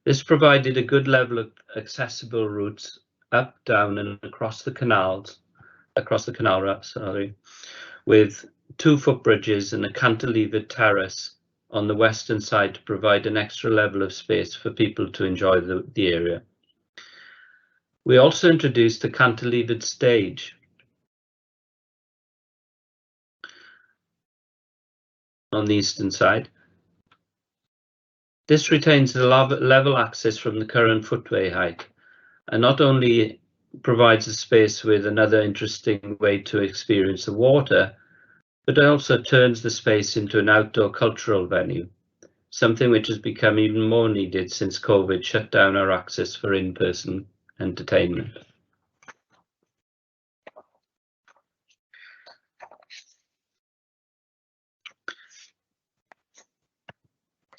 This provided a good level of accessible routes up, down, and across the canal route, with 2 footbridges and a cantilevered terrace on the western side to provide an extra level of space for people to enjoy the area. We also introduced a cantilevered stage on the eastern side. This retains the level access from the current footway height, and not only provides a space with another interesting way to experience the water, but also turns the space into an outdoor cultural venue, something which has become even more needed since COVID shut down our access for in-person entertainment.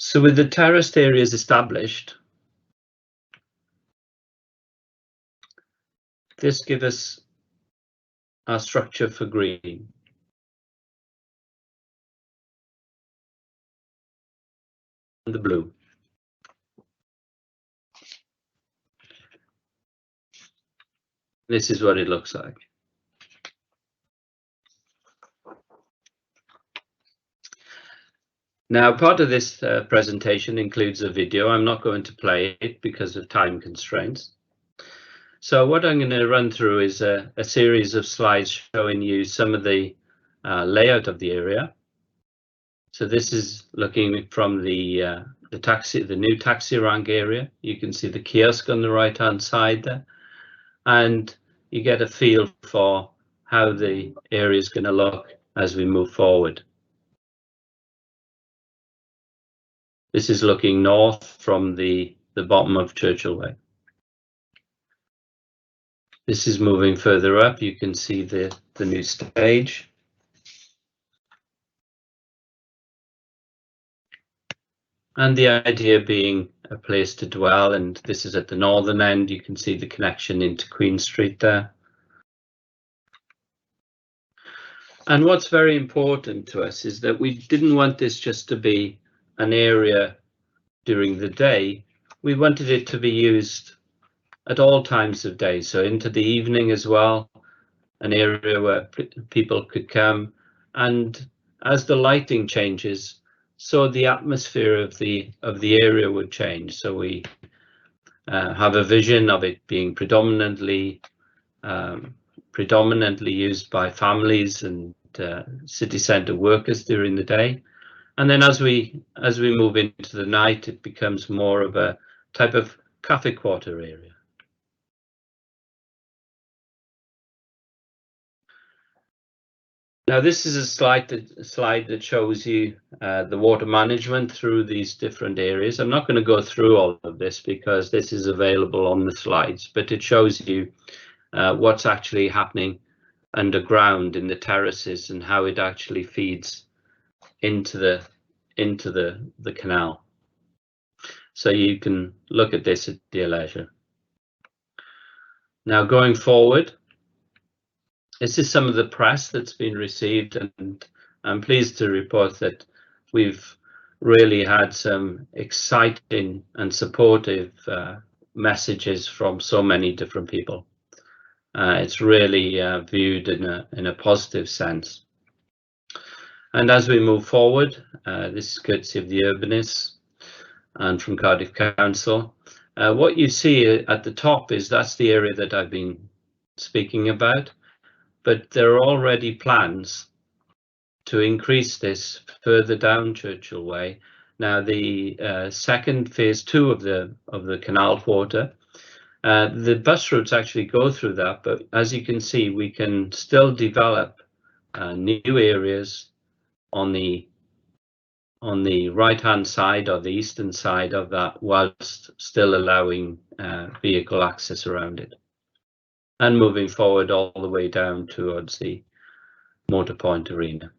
So with the terraced areas established, this gives us our structure for green. And the blue. This is what it looks like. Now, part of this presentation includes a video. I'm not going to play it because of time constraints. So what I'm going to run through is a series of slides showing you some of the layout of the area. So this is looking from the new taxi rank area. You can see the kiosk on the right-hand side there, and you get a feel for how the area is going to look as we move forward. This is looking north from the bottom of Churchill Way. This is moving further up. You can see the new stage. And the idea being a place to dwell, and this is at the northern end. You can see the connection into Queen Street there. And what's very important to us is that we didn't want this just to be an area during the day. We wanted it to be used at all times of day, so into the evening as well, an area where people could come, and as the lighting changes, so the atmosphere of the area would change. So we have a vision of it being predominantly used by families and city centre workers during the day. And then as we move into the night, it becomes more of a type of cafe quarter area. Now this is a slide that shows you the water management through these different areas. I'm not going to go through all of this because this is available on the slides, but it shows you what's actually happening underground in the terraces and how it actually feeds into the canal. So you can look at this at your leisure. Now going forward, this is some of the press that's been received, and I'm pleased to report that we've really had some exciting and supportive messages from so many different people. It's really viewed in a positive sense. And as we move forward, this is courtesy of the urbanists and from Cardiff Council. What you see at the top that's the area that I've been speaking about, but there are already plans to increase this further down Churchill Way. Now the second phase 2 of the canal quarter, the bus routes actually go through that, but as you can see, we can still develop new areas on the right hand side or the eastern side of that, whilst still allowing vehicle access around it, and moving forward all the way down towards the Motor Point Arena.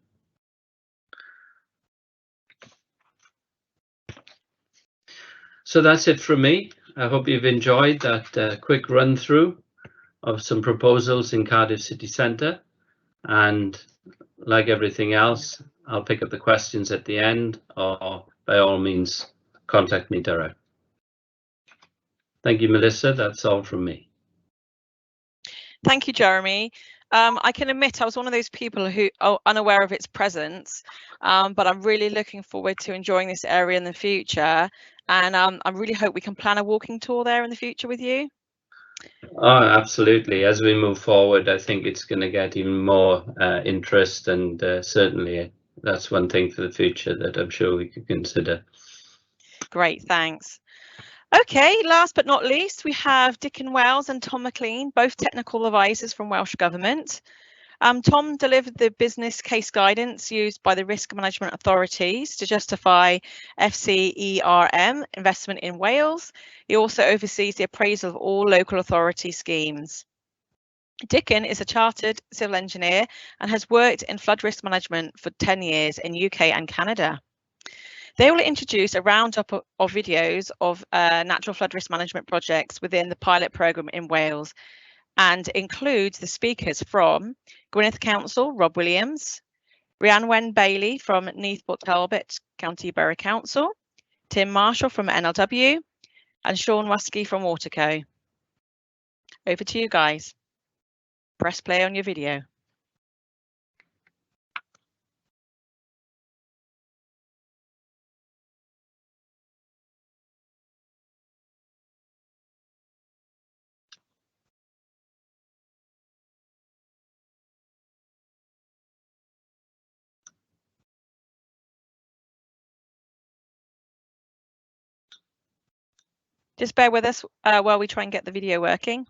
So that's it from me. I hope you've enjoyed that quick run through of some proposals in Cardiff City Centre, and like everything else, I'll pick up the questions at the end, or by all means contact me direct. Thank you, Melissa. That's all from me. Thank you, Jeremy. I can admit I was one of those people who are unaware of its presence, but I'm really looking forward to enjoying this area in the future, and I really hope we can plan a walking tour there in the future with you. Oh, absolutely. As we move forward, I think it's going to get even more interest, and certainly that's one thing for the future that I'm sure we could consider. Great, thanks. Okay, last but not least, we have Dickon Wells and Tom McLean, both technical advisors from Welsh Government. Tom delivered the business case guidance used by the risk management authorities to justify FCERM investment in Wales. He also oversees the appraisal of all local authority schemes. Dickon is a chartered civil engineer and has worked in flood risk management for 10 years in UK and Canada. They will introduce a roundup of videos of natural flood risk management projects within the pilot programme in Wales, and includes the speakers from Gwynedd Council, Rob Williams, Rhianwen Bailey from Neath Port Talbot County Borough Council, Tim Marshall from NLW, and Sean Waskey from Waterco. Over to you guys. Press play on your video. Just bear with us while we try and get the video working.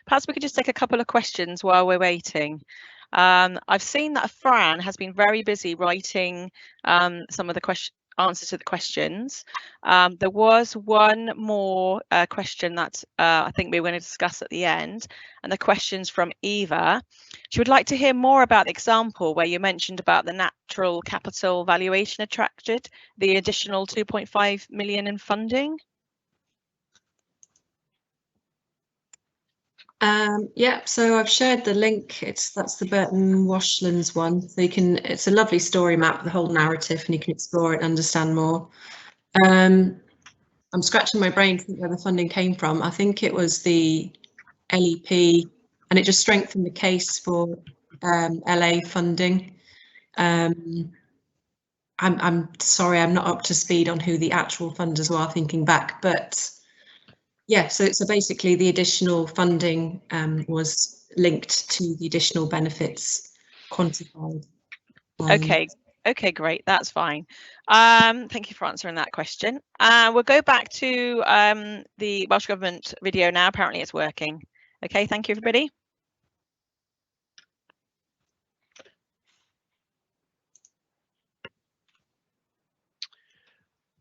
Perhaps we could just take a couple of questions while we're waiting. I've seen that Fran has been very busy writing some of the answers to the questions. There was one more question that I think we were going to discuss at the end, and the question's from Eva. She would like to hear more about the example where you mentioned about the natural capital valuation attracted the additional 2.5 million in funding. Yeah, so I've shared the link. That's the Burton Washlands one. So you can, it's a lovely story map, the whole narrative, and you can explore it and understand more. I'm scratching my brain to think where the funding came from. I think it was the LEP, and it just strengthened the case for LA funding. I'm sorry, I'm not up to speed on who the actual funders were thinking back, but yeah, so basically the additional funding was linked to the additional benefits quantified. Okay, great, that's fine. Thank you for answering that question. We'll go back to the Welsh Government video now. Apparently it's working. Okay, thank you everybody.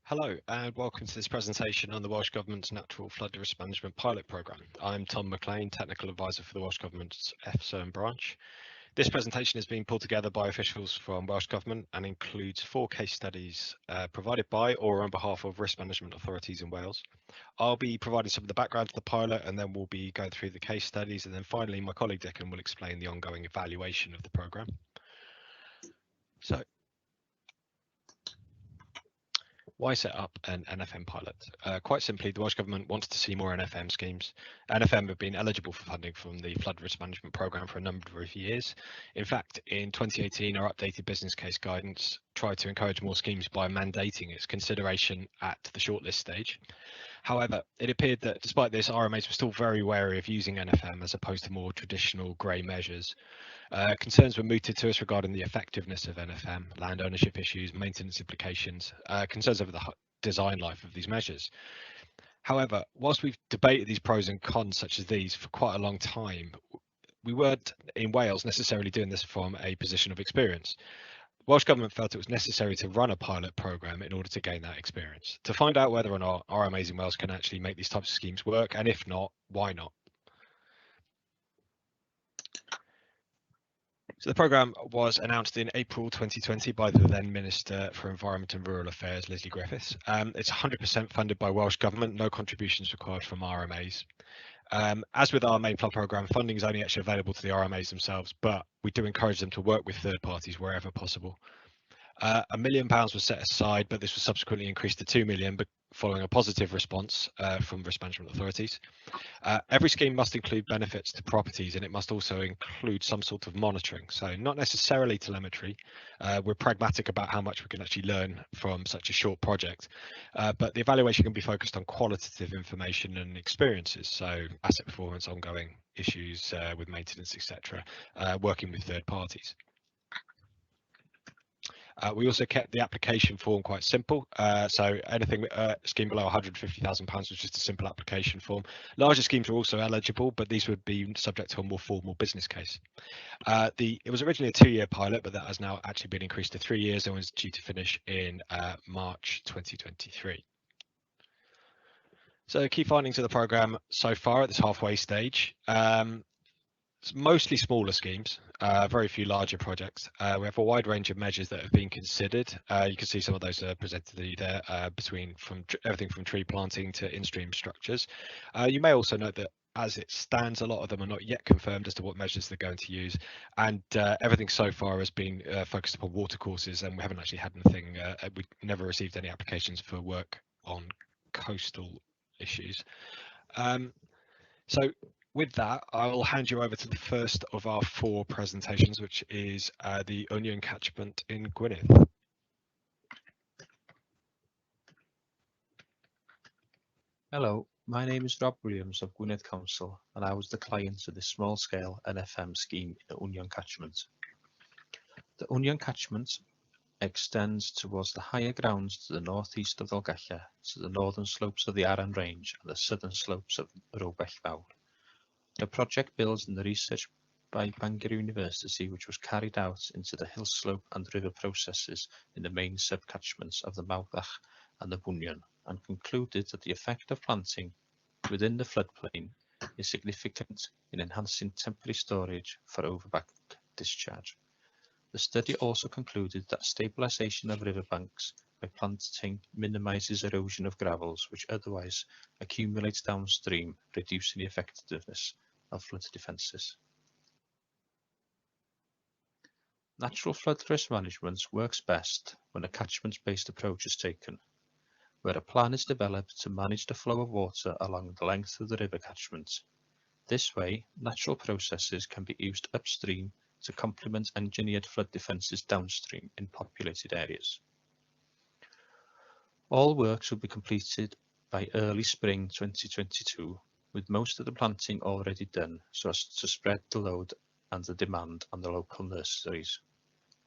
Hello and welcome to this presentation on the Welsh Government's Natural Flood Risk Management Pilot Programme. I'm Tom McLean, Technical Advisor for the Welsh Government's FCERN branch. This presentation has been pulled together by officials from Welsh Government and includes 4 case studies provided by or on behalf of risk management authorities in Wales. I'll be providing some of the background to the pilot and then we'll be going through the case studies, and then finally my colleague Dickon will explain the ongoing evaluation of the programme. So, why set up an NFM pilot? Quite simply, the Welsh Government wants to see more NFM schemes. NFM have been eligible for funding from the Flood Risk Management Programme for a number of years. In fact, in 2018, our updated business case guidance tried to encourage more schemes by mandating its consideration at the shortlist stage. However, it appeared that despite this, RMAs were still very wary of using NFM as opposed to more traditional grey measures. Concerns were mooted to us regarding the effectiveness of NFM, land ownership issues, maintenance implications, concerns over the design life of these measures. However, whilst we've debated these pros and cons such as these for quite a long time, we weren't in Wales necessarily doing this from a position of experience. Welsh Government felt it was necessary to run a pilot programme in order to gain that experience, to find out whether or not RMAs in Wales can actually make these types of schemes work, and if not, why not? So the programme was announced in April 2020 by the then Minister for Environment and Rural Affairs, Leslie Griffiths. It's 100% funded by Welsh Government, no contributions required from RMAs. As with our main flood programme, funding is only actually available to the RMAs themselves, but we do encourage them to work with third parties wherever possible. £1 million was set aside, but this was subsequently increased to 2 million following a positive response from risk management authorities. Every scheme must include benefits to properties, and it must also include some sort of monitoring. So not necessarily telemetry. We're pragmatic about how much we can actually learn from such a short project, but the evaluation can be focused on qualitative information and experiences. So asset performance, ongoing issues with maintenance, etc., working with third parties. We also kept the application form quite simple, so anything scheme below £150,000 was just a simple application form. Larger schemes were also eligible, but these would be subject to a more formal business case. It was originally a 2-year pilot, but that has now actually been increased to 3 years and was due to finish in March 2023. So key findings of the programme so far at this halfway stage. It's mostly smaller schemes, very few larger projects. We have a wide range of measures that have been considered. You can see some of those presented there, from everything from tree planting to in-stream structures. You may also note that as it stands, a lot of them are not yet confirmed as to what measures they're going to use, and everything so far has been focused upon watercourses, and we haven't actually had anything. We've never received any applications for work on coastal issues. So with that, I'll hand you over to the first of our 4 presentations, which is the Onion catchment in Gwynedd. Hello, my name is Rob Williams of Gwynedd Council, and I was the client of this small-scale NFM scheme in Onion catchment. The Onion catchment extends towards the higher grounds to the northeast of Dolgella, to the northern slopes of the Aran Range and the southern slopes of Rowbell Fawr. The project builds on the research by Bangor University, which was carried out into the hill slope and river processes in the main subcatchments of the Mawddach and the Bunion, and concluded that the effect of planting within the floodplain is significant in enhancing temporary storage for overback discharge. The study also concluded that stabilisation of riverbanks by planting minimises erosion of gravels, which otherwise accumulates downstream, reducing the effectiveness of flood defences. Natural flood risk management works best when a catchment-based approach is taken, where a plan is developed to manage the flow of water along the length of the river catchment. This way, natural processes can be used upstream to complement engineered flood defences downstream in populated areas. All works will be completed by early spring 2022, with most of the planting already done so as to spread the load and the demand on the local nurseries.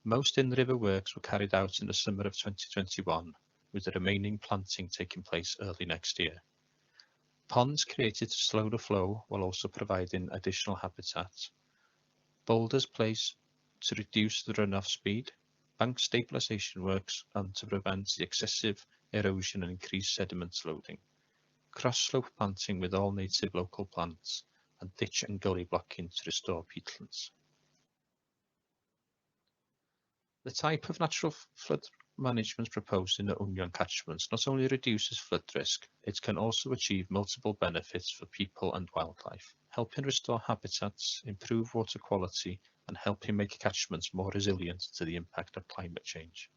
Most in-river works were carried out in the summer of 2021, with the remaining planting taking place early next year. Ponds created to slow the flow while also providing additional habitat. Boulders placed to reduce the runoff speed, bank stabilisation works and to prevent the excessive erosion and increased sediment loading. Cross-slope planting with all native local plants, and ditch and gully blocking to restore peatlands. The type of natural flood management proposed in the Union catchments not only reduces flood risk, it can also achieve multiple benefits for people and wildlife, helping restore habitats, improve water quality, and helping make catchments more resilient to the impact of climate change.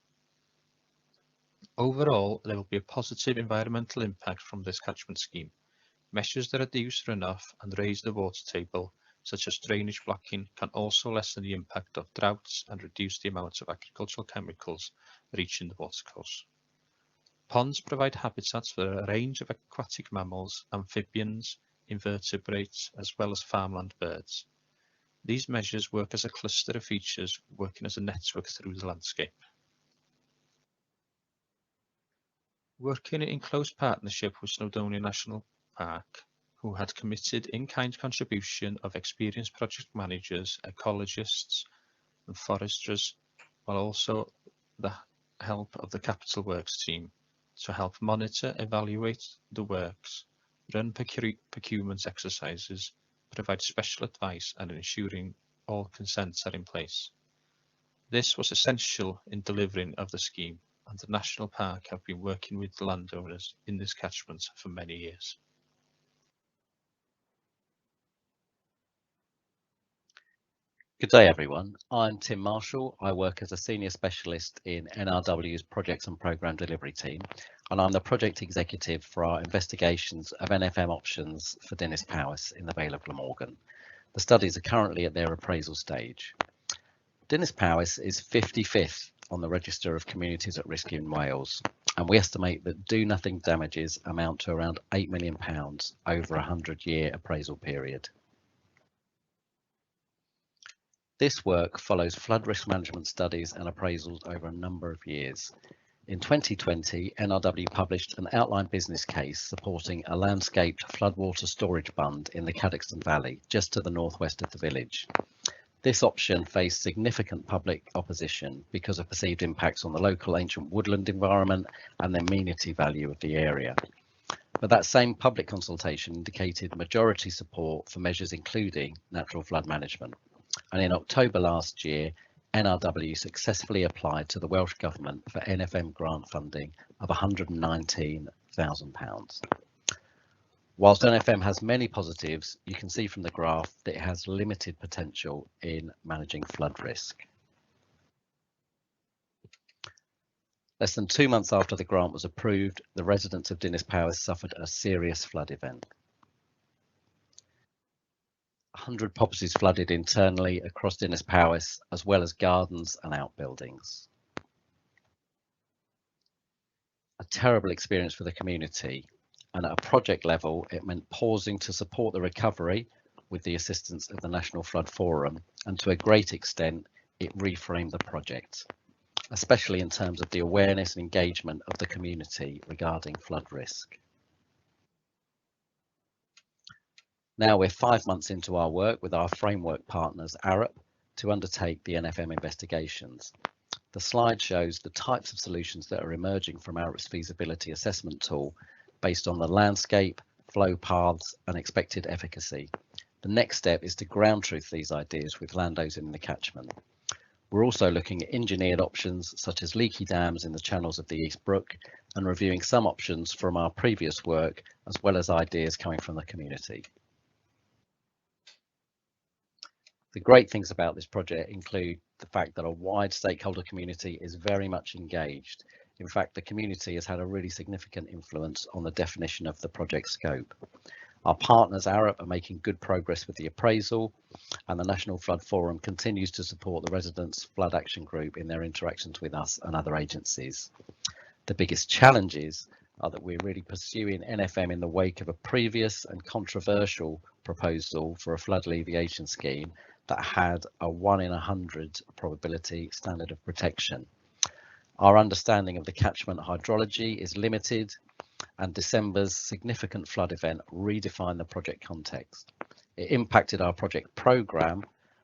Overall, there will be a positive environmental impact from this catchment scheme. Measures that reduce runoff and raise the water table, such as drainage blocking, can also lessen the impact of droughts and reduce the amount of agricultural chemicals reaching the watercourse. Ponds provide habitats for a range of aquatic mammals, amphibians, invertebrates, as well as farmland birds. These measures work as a cluster of features working as a network through the landscape. Working in close partnership with Snowdonia National Park, who had committed in-kind contribution of experienced project managers, ecologists and foresters, while also the help of the Capital Works team to help monitor, evaluate the works, run procurement exercises, provide special advice and ensuring all consents are in place. This was essential in delivering of the scheme, and the National Park have been working with the landowners in this catchment for many years. Good day everyone, I'm Tim Marshall. I work as a Senior Specialist in NRW's Projects and Programme Delivery team, and I'm the Project Executive for our investigations of NFM options for Dinas Powys in the Vale of Glamorgan. The studies are currently at their appraisal stage. Dinas Powys is 55th on the Register of Communities at Risk in Wales, and we estimate that do-nothing damages amount to around £8 million over a 100-year appraisal period. This work follows flood risk management studies and appraisals over a number of years. In 2020, NRW published an outline business case supporting a landscaped floodwater storage bund in the Cadoxton Valley, just to the northwest of the village. This option faced significant public opposition because of perceived impacts on the local ancient woodland environment and the amenity value of the area. But that same public consultation indicated majority support for measures including natural flood management. And in October last year, NRW successfully applied to the Welsh Government for NFM grant funding of £119,000. Whilst NFM has many positives, you can see from the graph that it has limited potential in managing flood risk. Less than 2 months after the grant was approved, the residents of Dinas Powys suffered a serious flood event. 100 properties flooded internally across Dinas Powys, as well as gardens and outbuildings. A terrible experience for the community, and at a project level, it meant pausing to support the recovery with the assistance of the National Flood Forum, and to a great extent, it reframed the project, especially in terms of the awareness and engagement of the community regarding flood risk. Now we're 5 months into our work with our framework partners, ARUP, to undertake the NFM investigations. The slide shows the types of solutions that are emerging from ARUP's feasibility assessment tool based on the landscape, flow paths and expected efficacy. The next step is to ground truth these ideas with landowners in the catchment. We're also looking at engineered options such as leaky dams in the channels of the East Brook and reviewing some options from our previous work as well as ideas coming from the community. The great things about this project include the fact that a wide stakeholder community is very much engaged. In fact, the community has had a really significant influence on the definition of the project scope. Our partners, Arup, are making good progress with the appraisal, and the National Flood Forum continues to support the Residents Flood Action Group in their interactions with us and other agencies. The biggest challenges are that we're really pursuing NFM in the wake of a previous and controversial proposal for a flood alleviation scheme that had a 1 in 100 probability standard of protection. Our understanding of the catchment hydrology is limited, and December's significant flood event redefined the project context. It impacted our project programme,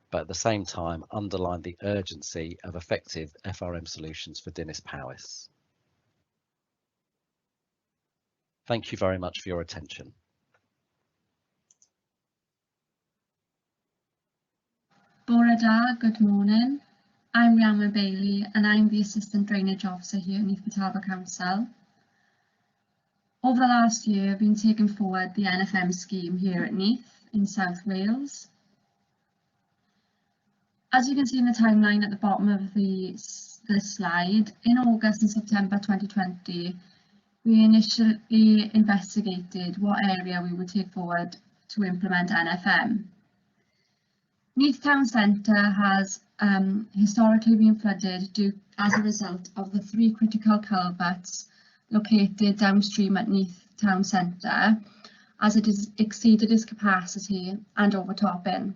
but at the same time underlined the urgency of effective FRM solutions for Dinas Powys. Thank you very much for your attention. Bore da, good morning. I'm Rhiannon Bailey and I'm the Assistant Drainage Officer here at Neath Mahavar Council. Over the last year, I've been taking forward the NFM scheme here at Neath in South Wales. As you can see in the timeline at the bottom of this slide, in August and September 2020, we initially investigated what area we would take forward to implement NFM. Neath Town Centre has historically been flooded as a result of the 3 critical culverts located downstream at Neath Town Centre, as it has exceeded its capacity and overtopping.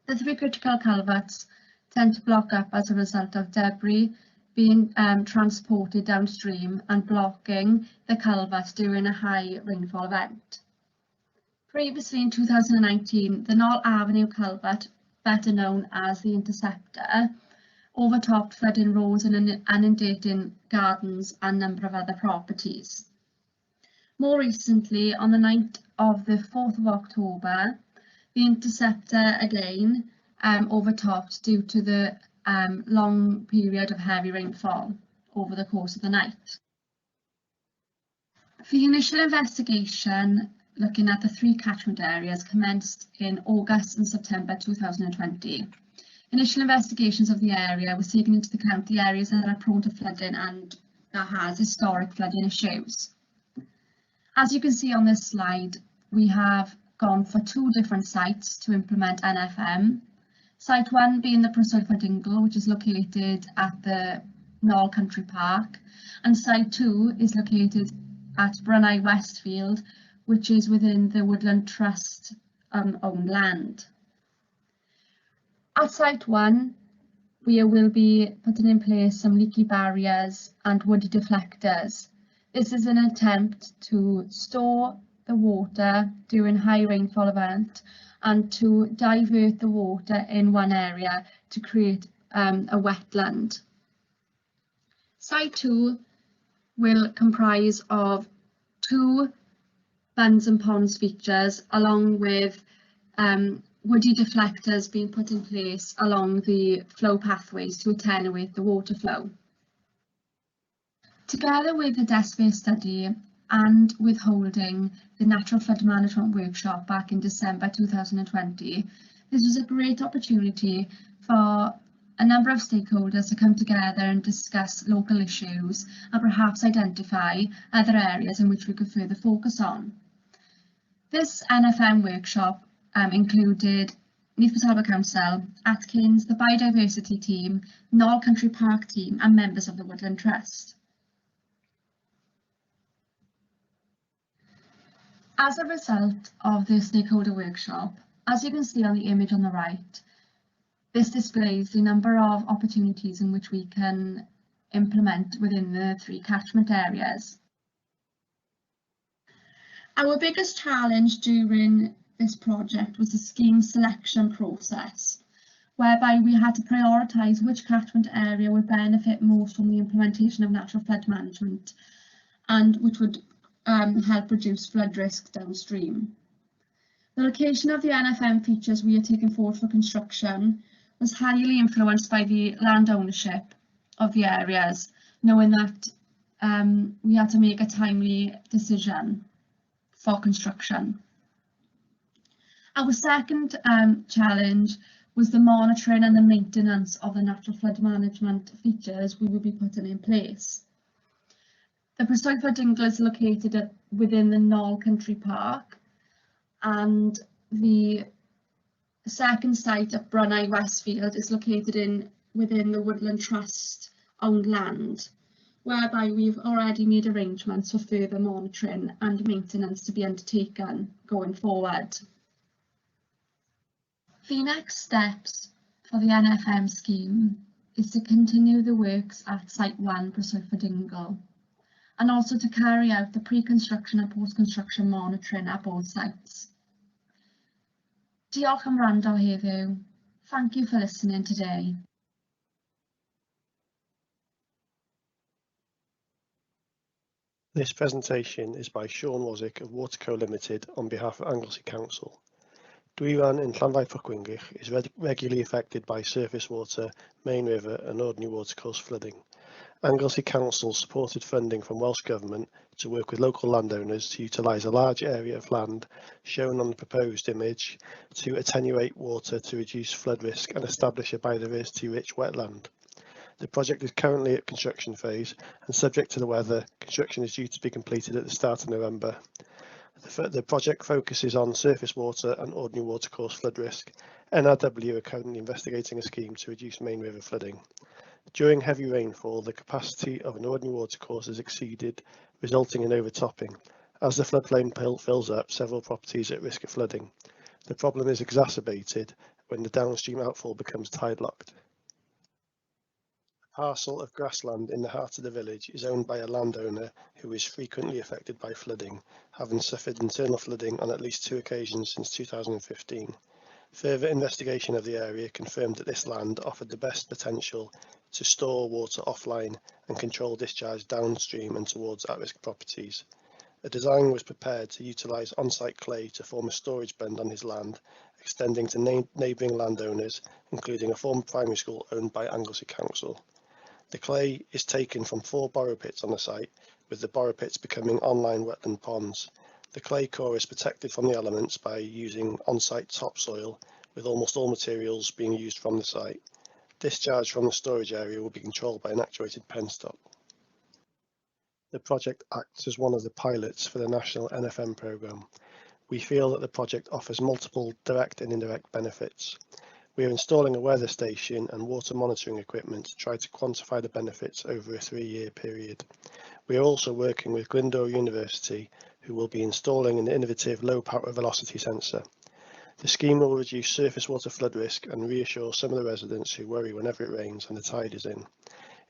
The 3 critical culverts tend to block up as a result of debris being transported downstream and blocking the culverts during a high rainfall event. Previously in 2019, the Knoll Avenue culvert, better known as the Interceptor, overtopped, flooding roads and inundating gardens and a number of other properties. More recently, on the night of the 4th of October, the Interceptor again overtopped due to the long period of heavy rainfall over the course of the night. The initial investigation looking at the 3 catchment areas commenced in August and September 2020. Initial investigations of the area was taking into account the areas that are prone to flooding and that has historic flooding issues. As you can see on this slide, we have gone for 2 different sites to implement NFM. Site 1 being the Prifysgol Caerdydd, which is located at the Knoll Country Park, and Site 2 is located at Brynnau Westfield, which is within the Woodland Trust owned land. At Site 1, we will be putting in place some leaky barriers and woody deflectors. This is an attempt to store the water during high rainfall event and to divert the water in one area to create a wetland. Site 2 will comprise of 2 bunds and ponds features, along with woody deflectors being put in place along the flow pathways to attenuate the water flow. Together with the desk-based study and with holding the Natural Flood Management Workshop back in December 2020, this was a great opportunity for a number of stakeholders to come together and discuss local issues and perhaps identify other areas in which we could further focus on. This NFM workshop included Neath Mahavar Council, Atkins, the Biodiversity team, Knoll Country Park team and members of the Woodland Trust. As a result of the stakeholder workshop, as you can see on the image on the right, this displays the number of opportunities in which we can implement within the 3 catchment areas. Our biggest challenge during this project was the scheme selection process, whereby we had to prioritise which catchment area would benefit most from the implementation of natural flood management and which would help reduce flood risk downstream. The location of the NFM features we are taking forward for construction was highly influenced by the land ownership of the areas, knowing that we had to make a timely decision for construction. Our second challenge was the monitoring and the maintenance of the natural flood management features we will be putting in place. The Prifysgol Caerdydd is located within the Knoll Country Park, and the second site at Brunei Westfield is located within the Woodland Trust owned land, whereby we've already made arrangements for further monitoring and maintenance to be undertaken going forward. The next steps for the NFM scheme is to continue the works at Site 1, Prifysgol, and also to carry out the pre-construction and post-construction monitoring at both sites. Diolch am wrando heddiw. Thank you for listening today. This presentation is by Sean Wozzick of Waterco Limited on behalf of Anglesey Council. Dwyran in Llanfair Pwllgwyngyll is regularly affected by surface water, main river and ordinary watercourse flooding. Anglesey Council supported funding from Welsh Government to work with local landowners to utilise a large area of land shown on the proposed image to attenuate water to reduce flood risk and establish a biodiversity-rich wetland. The project is currently at construction phase and subject to the weather, construction is due to be completed at the start of November. The project focuses on surface water and ordinary watercourse flood risk. NRW are currently investigating a scheme to reduce main river flooding. During heavy rainfall, the capacity of an ordinary watercourse is exceeded, resulting in overtopping. As the floodplain fills up, several properties are at risk of flooding. The problem is exacerbated when the downstream outfall becomes tide-locked. A parcel of grassland in the heart of the village is owned by a landowner who is frequently affected by flooding, having suffered internal flooding on at least 2 occasions since 2015. Further investigation of the area confirmed that this land offered the best potential to store water offline and control discharge downstream and towards at-risk properties. A design was prepared to utilise on-site clay to form a storage bund on his land, extending to neighbouring landowners, including a former primary school owned by Anglesey Council. The clay is taken from 4 borrow pits on the site, with the borrow pits becoming online wetland ponds. The clay core is protected from the elements by using on-site topsoil, with almost all materials being used from the site. Discharge from the storage area will be controlled by an actuated penstock. The project acts as one of the pilots for the national NFM programme. We feel that the project offers multiple direct and indirect benefits. We are installing a weather station and water monitoring equipment to try to quantify the benefits over a 3-year period. We are also working with Glyndŵr University, who will be installing an innovative low power velocity sensor. The scheme will reduce surface water flood risk and reassure some of the residents who worry whenever it rains and the tide is in.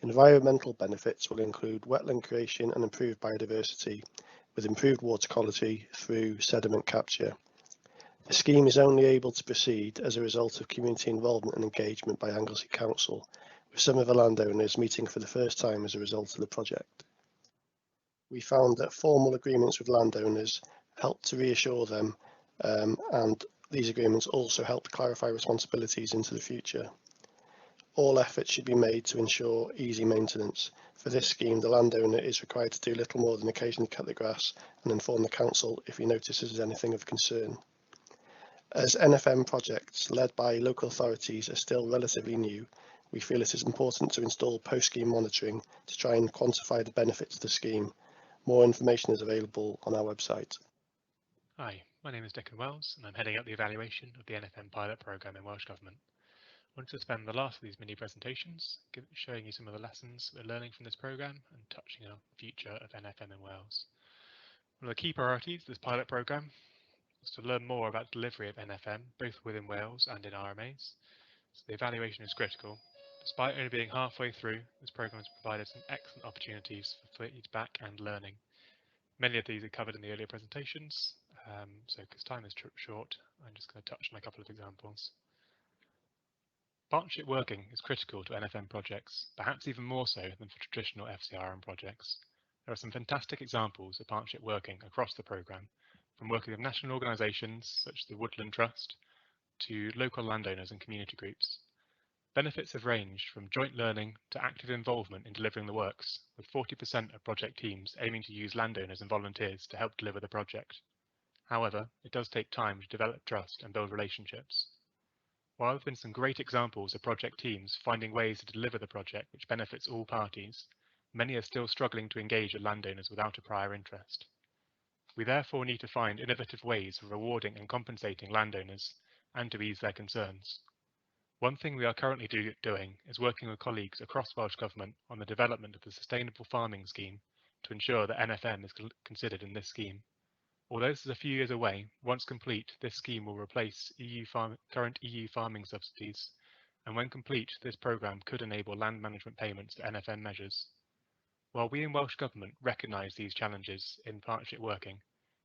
Environmental benefits will include wetland creation and improved biodiversity, with improved water quality through sediment capture. The scheme is only able to proceed as a result of community involvement and engagement by Anglesey Council, with some of the landowners meeting for the first time as a result of the project. We found that formal agreements with landowners helped to reassure them, and these agreements also help to clarify responsibilities into the future. All efforts should be made to ensure easy maintenance. For this scheme, the landowner is required to do little more than occasionally cut the grass and inform the council if he notices anything of concern. As NFM projects led by local authorities are still relatively new, we feel it is important to install post-scheme monitoring to try and quantify the benefits of the scheme. More information is available on our website. Hi, my name is Declan Wells and I'm heading up the evaluation of the NFM pilot programme in Welsh Government. I wanted to spend the last of these mini presentations showing you some of the lessons we're learning from this programme and touching on the future of NFM in Wales. One of the key priorities of this pilot programme was to learn more about delivery of NFM, both within Wales and in RMAs. So the evaluation is critical. Despite only being halfway through, this programme has provided some excellent opportunities for feedback and learning. Many of these are covered in the earlier presentations, so because time is short, I'm just going to touch on a couple of examples. Partnership working is critical to NFM projects, perhaps even more so than for traditional FCRM projects. There are some fantastic examples of partnership working across the programme, from working with national organisations such as the Woodland Trust to local landowners and community groups. Benefits have ranged from joint learning to active involvement in delivering the works, with 40% of project teams aiming to use landowners and volunteers to help deliver the project. However, it does take time to develop trust and build relationships. While there have been some great examples of project teams finding ways to deliver the project which benefits all parties, many are still struggling to engage with landowners without a prior interest. We therefore need to find innovative ways of rewarding and compensating landowners and to ease their concerns. One thing we are currently doing is working with colleagues across Welsh Government on the development of the Sustainable Farming Scheme to ensure that NFM is considered in this scheme. Although this is a few years away, once complete, this scheme will replace current EU farming subsidies, and when complete, this programme could enable land management payments to NFM measures. While we in Welsh Government recognise these challenges in partnership working,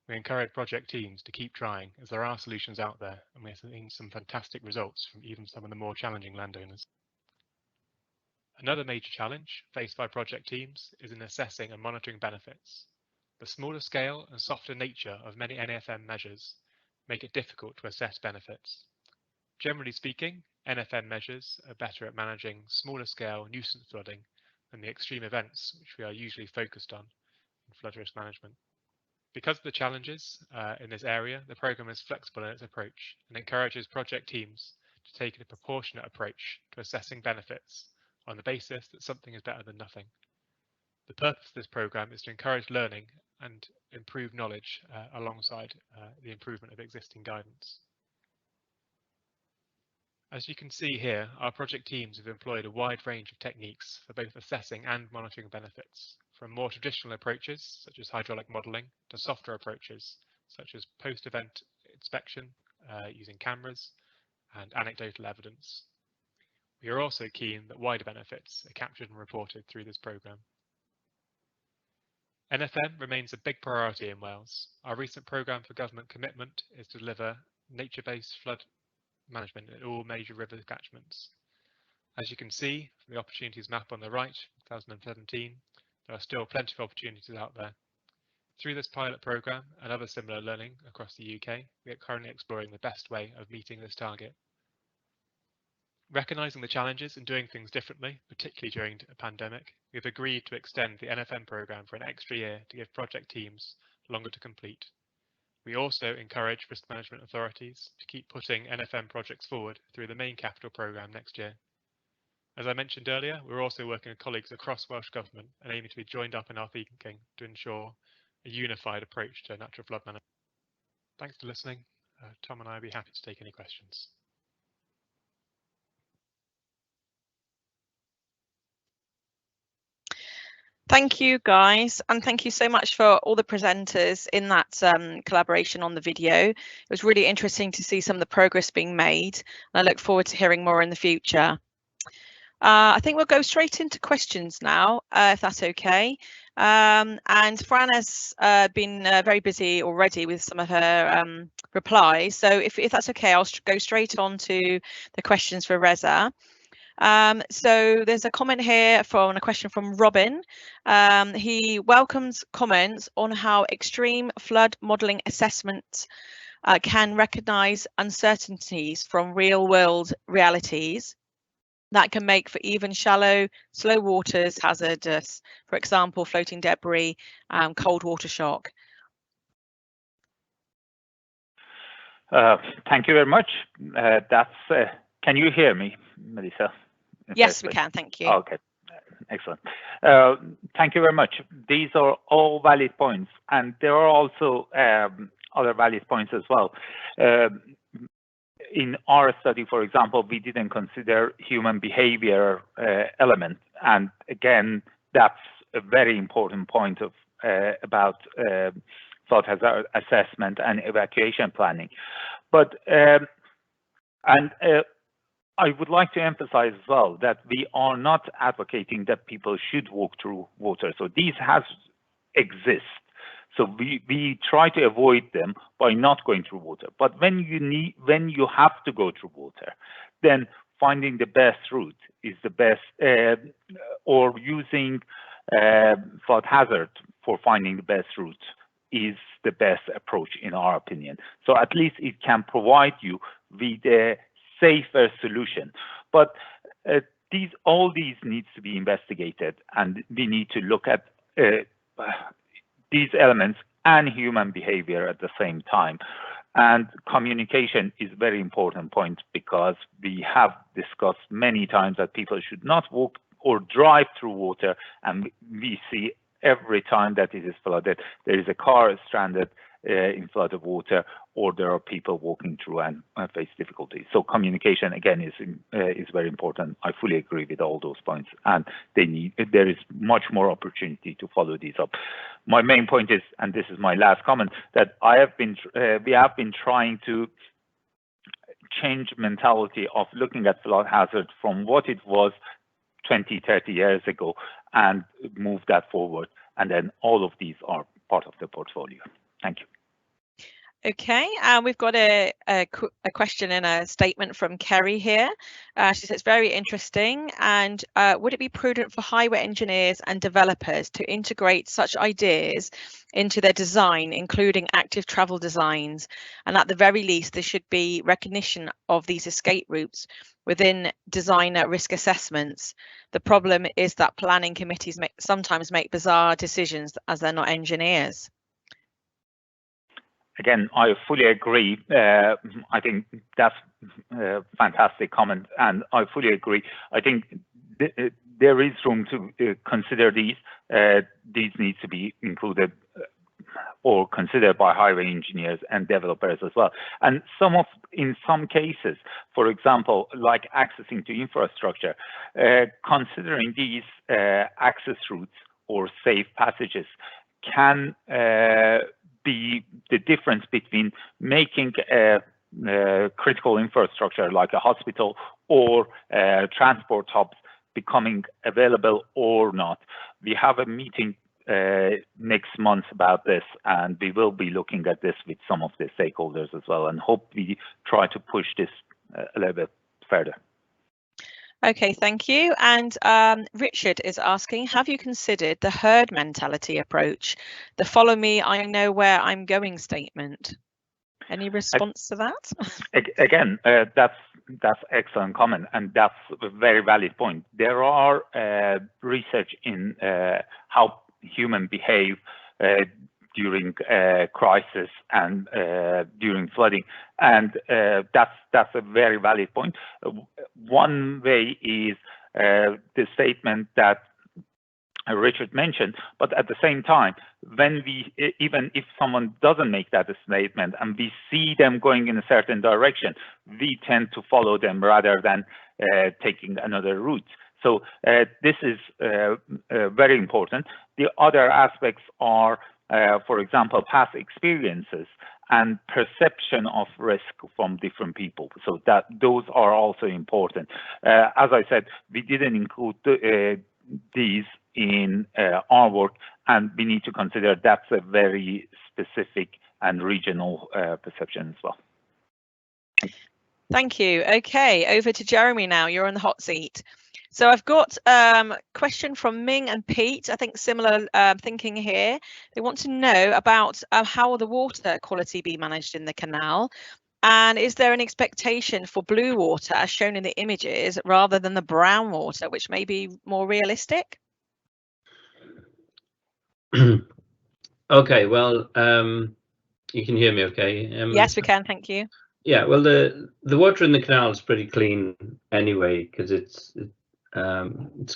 we encourage project teams to keep trying, as there are solutions out there, and we're seeing some fantastic results from even some of the more challenging landowners. Another major challenge faced by project teams is in assessing and monitoring benefits. The smaller scale and softer nature of many NFM measures make it difficult to assess benefits. Generally speaking, NFM measures are better at managing smaller scale nuisance flooding than the extreme events which we are usually focused on in flood risk management. Because of the challenges in this area, the programme is flexible in its approach and encourages project teams to take a proportionate approach to assessing benefits on the basis that something is better than nothing. The purpose of this programme is to encourage learning and improve knowledge alongside the improvement of existing guidance. As you can see here, our project teams have employed a wide range of techniques for both assessing and monitoring benefits, from more traditional approaches, such as hydraulic modelling, to softer approaches, such as post-event inspection using cameras and anecdotal evidence. We are also keen that wider benefits are captured and reported through this programme. NFM remains a big priority in Wales. Our recent programme for government commitment is to deliver nature-based flood management in all major river catchments. As you can see from the opportunities map on the right, 2017, there are still plenty of opportunities out there. Through this pilot programme and other similar learning across the UK, we are currently exploring the best way of meeting this target. Recognising the challenges in doing things differently, particularly during a pandemic, we have agreed to extend the NFM programme for an extra year to give project teams longer to complete. We also encourage risk management authorities to keep putting NFM projects forward through the main capital programme next year. As I mentioned earlier, we're also working with colleagues across Welsh Government and aiming to be joined up in our thinking to ensure a unified approach to natural flood management. Thanks for listening. Tom and I will be happy to take any questions. Thank you, guys, and thank you so much for all the presenters in that collaboration on the video. It was really interesting to see some of the progress being made, and I look forward to hearing more in the future. I think we'll go straight into questions now, if that's okay. And Fran has been very busy already with some of her replies, so if that's okay, I'll go straight on to the questions for Reza. So there's a comment here a question from Robin. He welcomes comments on how extreme flood modelling assessments can recognise uncertainties from real-world realities that can make for even shallow, slow waters hazardous, for example, floating debris, cold water shock. Thank you very much. Can you hear me, Melissa? Yes, we can. Thank you. Okay, excellent. Thank you very much. These are all valid points, and there are also other valid points as well. In our study, for example, we didn't consider human behavior element, and again, that's a very important point of about flood hazard assessment and evacuation planning. But I would like to emphasize as well that we are not advocating that people should walk through water. So these exist. So we try to avoid them by not going through water. But when you have to go through water, then finding the best route is the best, or using flood hazard for finding the best route is the best approach in our opinion. So at least it can provide you with a safer solution. But all these needs to be investigated, and we need to look at these elements and human behavior at the same time. And communication is a very important point, because we have discussed many times that people should not walk or drive through water, and we see every time that it is flooded, there is a car stranded in flooded water, or there are people walking through and face difficulties. So communication again is very important. I fully agree with all those points, and there is much more opportunity to follow these up. My main point is, and this is my last comment, that we have been trying to change mentality of looking at flood hazard from what it was 20, 30 years ago and move that forward. And then all of these are part of the portfolio. Thank you. Okay, we've got a question and a statement from Kerry here. She says, very interesting. And would it be prudent for highway engineers and developers to integrate such ideas into their design, including active travel designs? And at the very least, there should be recognition of these escape routes within designer risk assessments. The problem is that planning committees sometimes make bizarre decisions as they're not engineers. Again, I fully agree. I think that's a fantastic comment, and I fully agree. I think there is room to consider these. These need to be included or considered by highway engineers and developers as well. And in some cases, for example, like accessing to infrastructure, considering these access routes or safe passages can be the difference between making critical infrastructure like a hospital or transport hubs becoming available or not. We have a meeting next month about this, and we will be looking at this with some of the stakeholders as well, and hope we try to push this a little bit further. Okay, thank you. And Richard is asking, have you considered the herd mentality approach, the follow me, I know where I'm going statement? Any response to that? Again, that's excellent comment, and that's a very valid point. There are research in how humans behave during crisis and during flooding, and that's a very valid point. One way is the statement that Richard mentioned, but at the same time, when even if someone doesn't make that a statement and we see them going in a certain direction, we tend to follow them rather than taking another route. So this is very important. The other aspects are, for example, past experiences and perception of risk from different people. So that those are also important. As I said, we didn't include these in our work, and we need to consider that's a very specific and regional perception as well. Thank you. Okay, over to Jeremy now. You're on the hot seat. So I've got a question from Ming and Pete. I think similar thinking here. They want to know about how will the water quality be managed in the canal, and is there an expectation for blue water as shown in the images rather than the brown water, which may be more realistic? Okay, well, you can hear me okay? Yes, we can, thank you. Yeah, well, the water in the canal is pretty clean anyway, because it's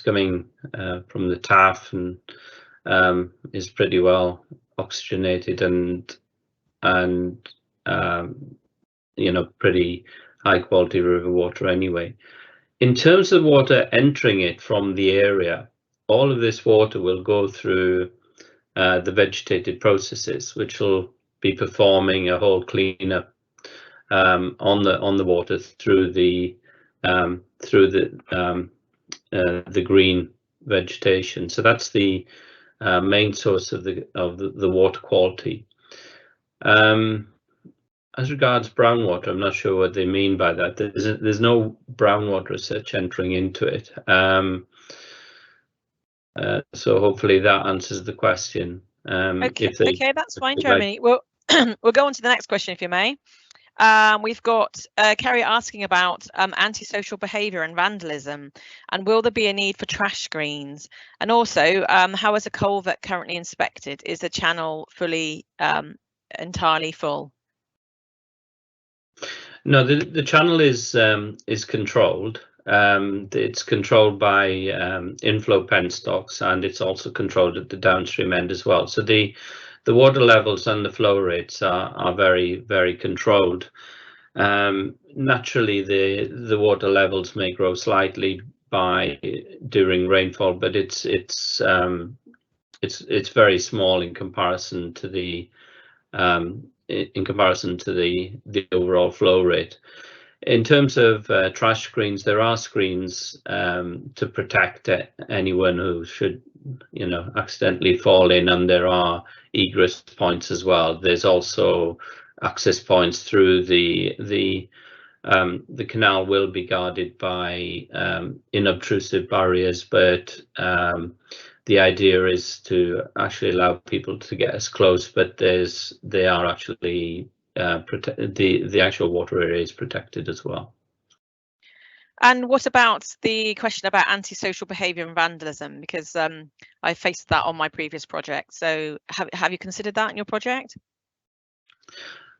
coming from the TAF and is pretty well oxygenated and you know, pretty high quality river water anyway. In terms of water entering it from the area, all of this water will go through the vegetated processes, which will be performing a whole cleanup on the water through the green vegetation. So that's the main source of the water quality. As regards brown water, I'm not sure what they mean by that. There's no brown water as such entering into it. So hopefully that answers the question. Okay, that's fine, Jeremy. Well, we'll go on to the next question, if you may. We've got Kerry asking about antisocial behaviour and vandalism, and will there be a need for trash screens? And also, how is a culvert currently inspected? Is the channel fully entirely full? No, the channel is controlled. It's controlled by inflow penstocks, and it's also controlled at the downstream end as well. So the water levels and the flow rates are very, very controlled. Naturally, the water levels may grow slightly during rainfall, but it's very small in comparison to the overall flow rate. In terms of trash screens, there are screens to protect anyone who should, accidentally fall in, and there are egress points as well. There's also access points through the canal will be guarded by inobtrusive barriers, but the idea is to actually allow people to get as close, but they are actually the actual water area is protected as well. And what about the question about antisocial behaviour and vandalism? Because I faced that on my previous project. So have you considered that in your project?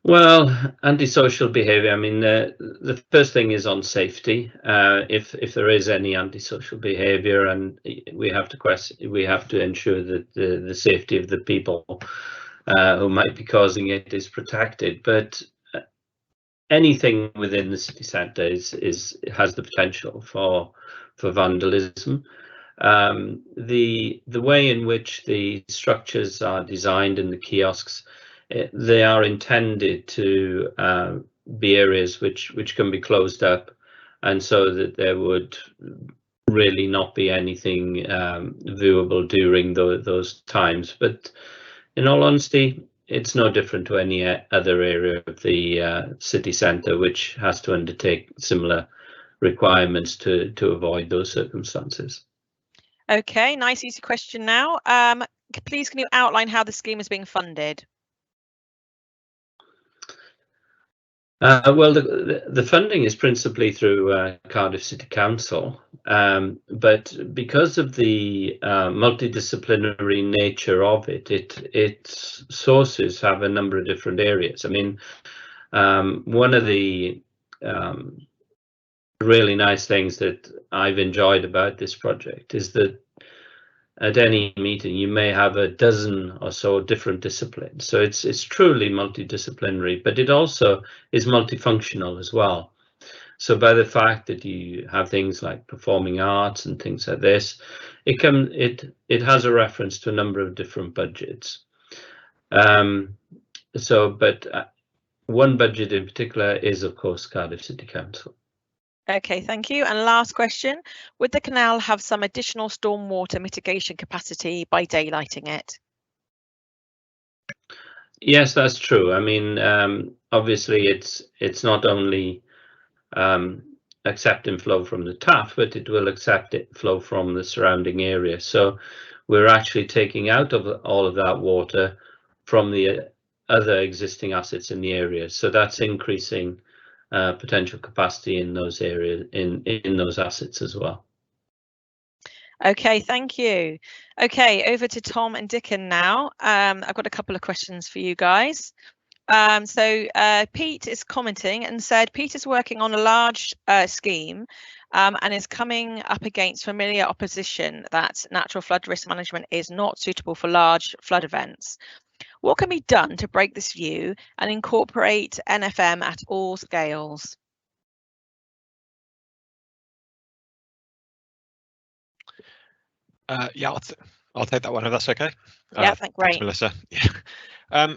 Well, antisocial behaviour, I mean, the first thing is on safety. If there is any antisocial behaviour, and we have to ensure that the safety of the people who might be causing it is protected. But anything within the city centre has the potential for vandalism. The way in which the structures are designed in the kiosks, they are intended to be areas which can be closed up, and so that there would really not be anything viewable during those times. But in all honesty, it's no different to any other area of the city centre which has to undertake similar requirements to avoid those circumstances. Okay, nice easy question now. Please can you outline how the scheme is being funded? Well, the funding is principally through Cardiff City Council, but because of the multidisciplinary nature of it, its sources have a number of different areas. I mean, one of the really nice things that I've enjoyed about this project is that at any meeting you may have a dozen or so different disciplines, so it's truly multidisciplinary, but it also is multifunctional as well. So by the fact that you have things like performing arts and things like this, it has a reference to a number of different budgets. But one budget in particular is, of course, Cardiff City Council. Okay, thank you. And last question, would the canal have some additional stormwater mitigation capacity by daylighting it? Yes, that's true. I mean, obviously it's not only accepting flow from the TAF, but it will accept flow from the surrounding area. So we're actually taking out of all of that water from the other existing assets in the area. So that's increasing potential capacity in those areas, in those assets as well. Okay, thank you. Okay, over to Tom and Dickon now. I've got a couple of questions for you guys. Pete is commenting and said Pete is working on a large scheme and is coming up against familiar opposition that natural flood risk management is not suitable for large flood events. What can be done to break this view and incorporate NFM at all scales? Yeah, I'll take that one if that's okay. Yeah, great. Thanks, Melissa. Yeah.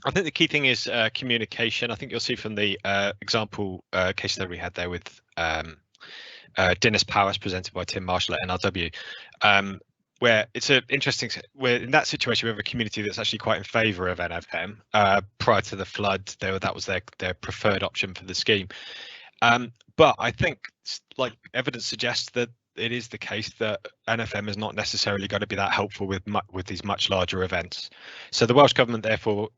I think the key thing is communication. I think you'll see from the example case study we had there with Dennis Powers presented by Tim Marshall at NRW, where it's we're in that situation we have a community that's actually quite in favour of NFM. Prior to the flood, that was their preferred option for the scheme. But I think, like evidence suggests, that it is the case that NFM is not necessarily going to be that helpful with these much larger events. So the Welsh Government therefore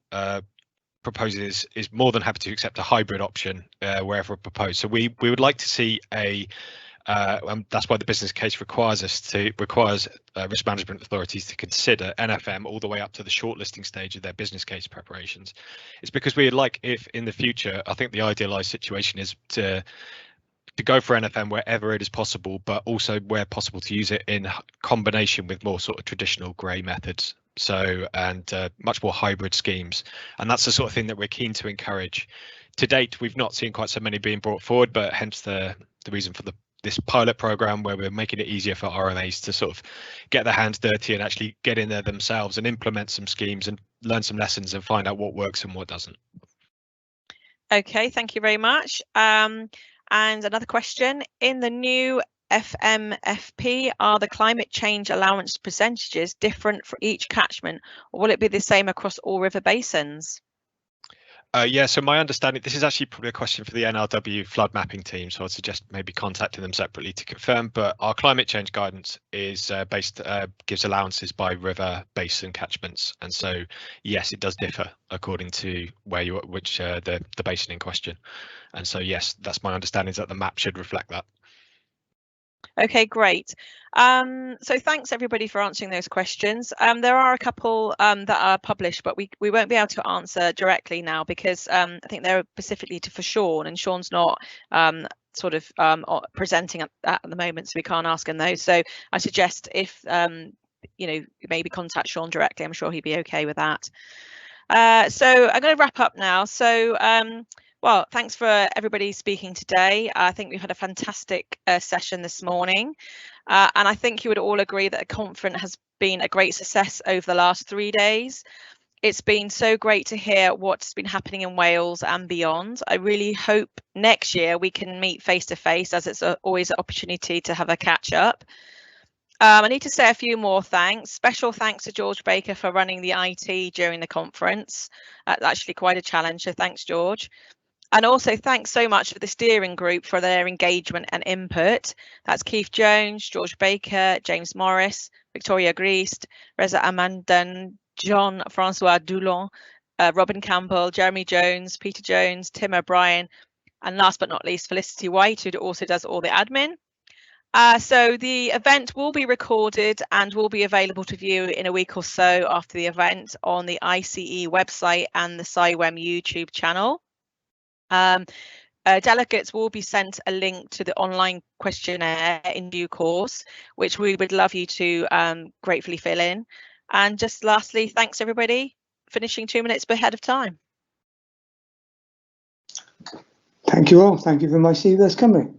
proposes is more than happy to accept a hybrid option wherever proposed. So we would like to see that's why the business case requires risk management authorities to consider NFM all the way up to the shortlisting stage of their business case preparations. It's because we'd like, if in the future, I think the idealised situation is to to go for NFM wherever it is possible, but also where possible to use it in combination with more sort of traditional grey methods. So, and much more hybrid schemes. And that's the sort of thing that we're keen to encourage. To date, we've not seen quite so many being brought forward, but hence the reason for this pilot program, where we're making it easier for RMAs to sort of get their hands dirty and actually get in there themselves and implement some schemes and learn some lessons and find out what works and what doesn't. Okay, thank you very much. And another question, in the new FMFP, are the climate change allowance percentages different for each catchment, or will it be the same across all river basins? Yeah, so my understanding, this is actually probably a question for the NRW flood mapping team, so I'd suggest maybe contacting them separately to confirm, but our climate change guidance is gives allowances by river basin catchments, and so yes, it does differ according to where the basin in question, and so yes, that's my understanding, is that the map should reflect that. Okay, great. So thanks everybody for answering those questions. There are a couple that are published, but we won't be able to answer directly now because I think they're specifically for Sean, and Sean's not presenting at the moment, so we can't ask him those. So I suggest if maybe contact Sean directly. I'm sure he'd be okay with that. So I'm going to wrap up now. So well, thanks for everybody speaking today. I think we've had a fantastic session this morning, and I think you would all agree that the conference has been a great success over the last 3 days. It's been so great to hear what's been happening in Wales and beyond. I really hope next year we can meet face to face, as it's always an opportunity to have a catch up. I need to say a few more thanks. Special thanks to George Baker for running the IT during the conference. Actually quite a challenge, so thanks, George. And also thanks so much for the steering group for their engagement and input. That's Keith Jones, George Baker, James Morris, Victoria Greast, Reza Amaden, Jean-Francois Doulon, Robin Campbell, Jeremy Jones, Peter Jones, Tim O'Brien, and last but not least, Felicity White, who also does all the admin. So the event will be recorded and will be available to view in a week or so after the event on the ICE website and the CIWEM YouTube channel. Delegates will be sent a link to the online questionnaire in due course, which we would love you to gratefully fill in. And just lastly, thanks everybody, finishing 2 minutes ahead of time. Thank you all. Thank you for my CIWEM Welsh Cymru.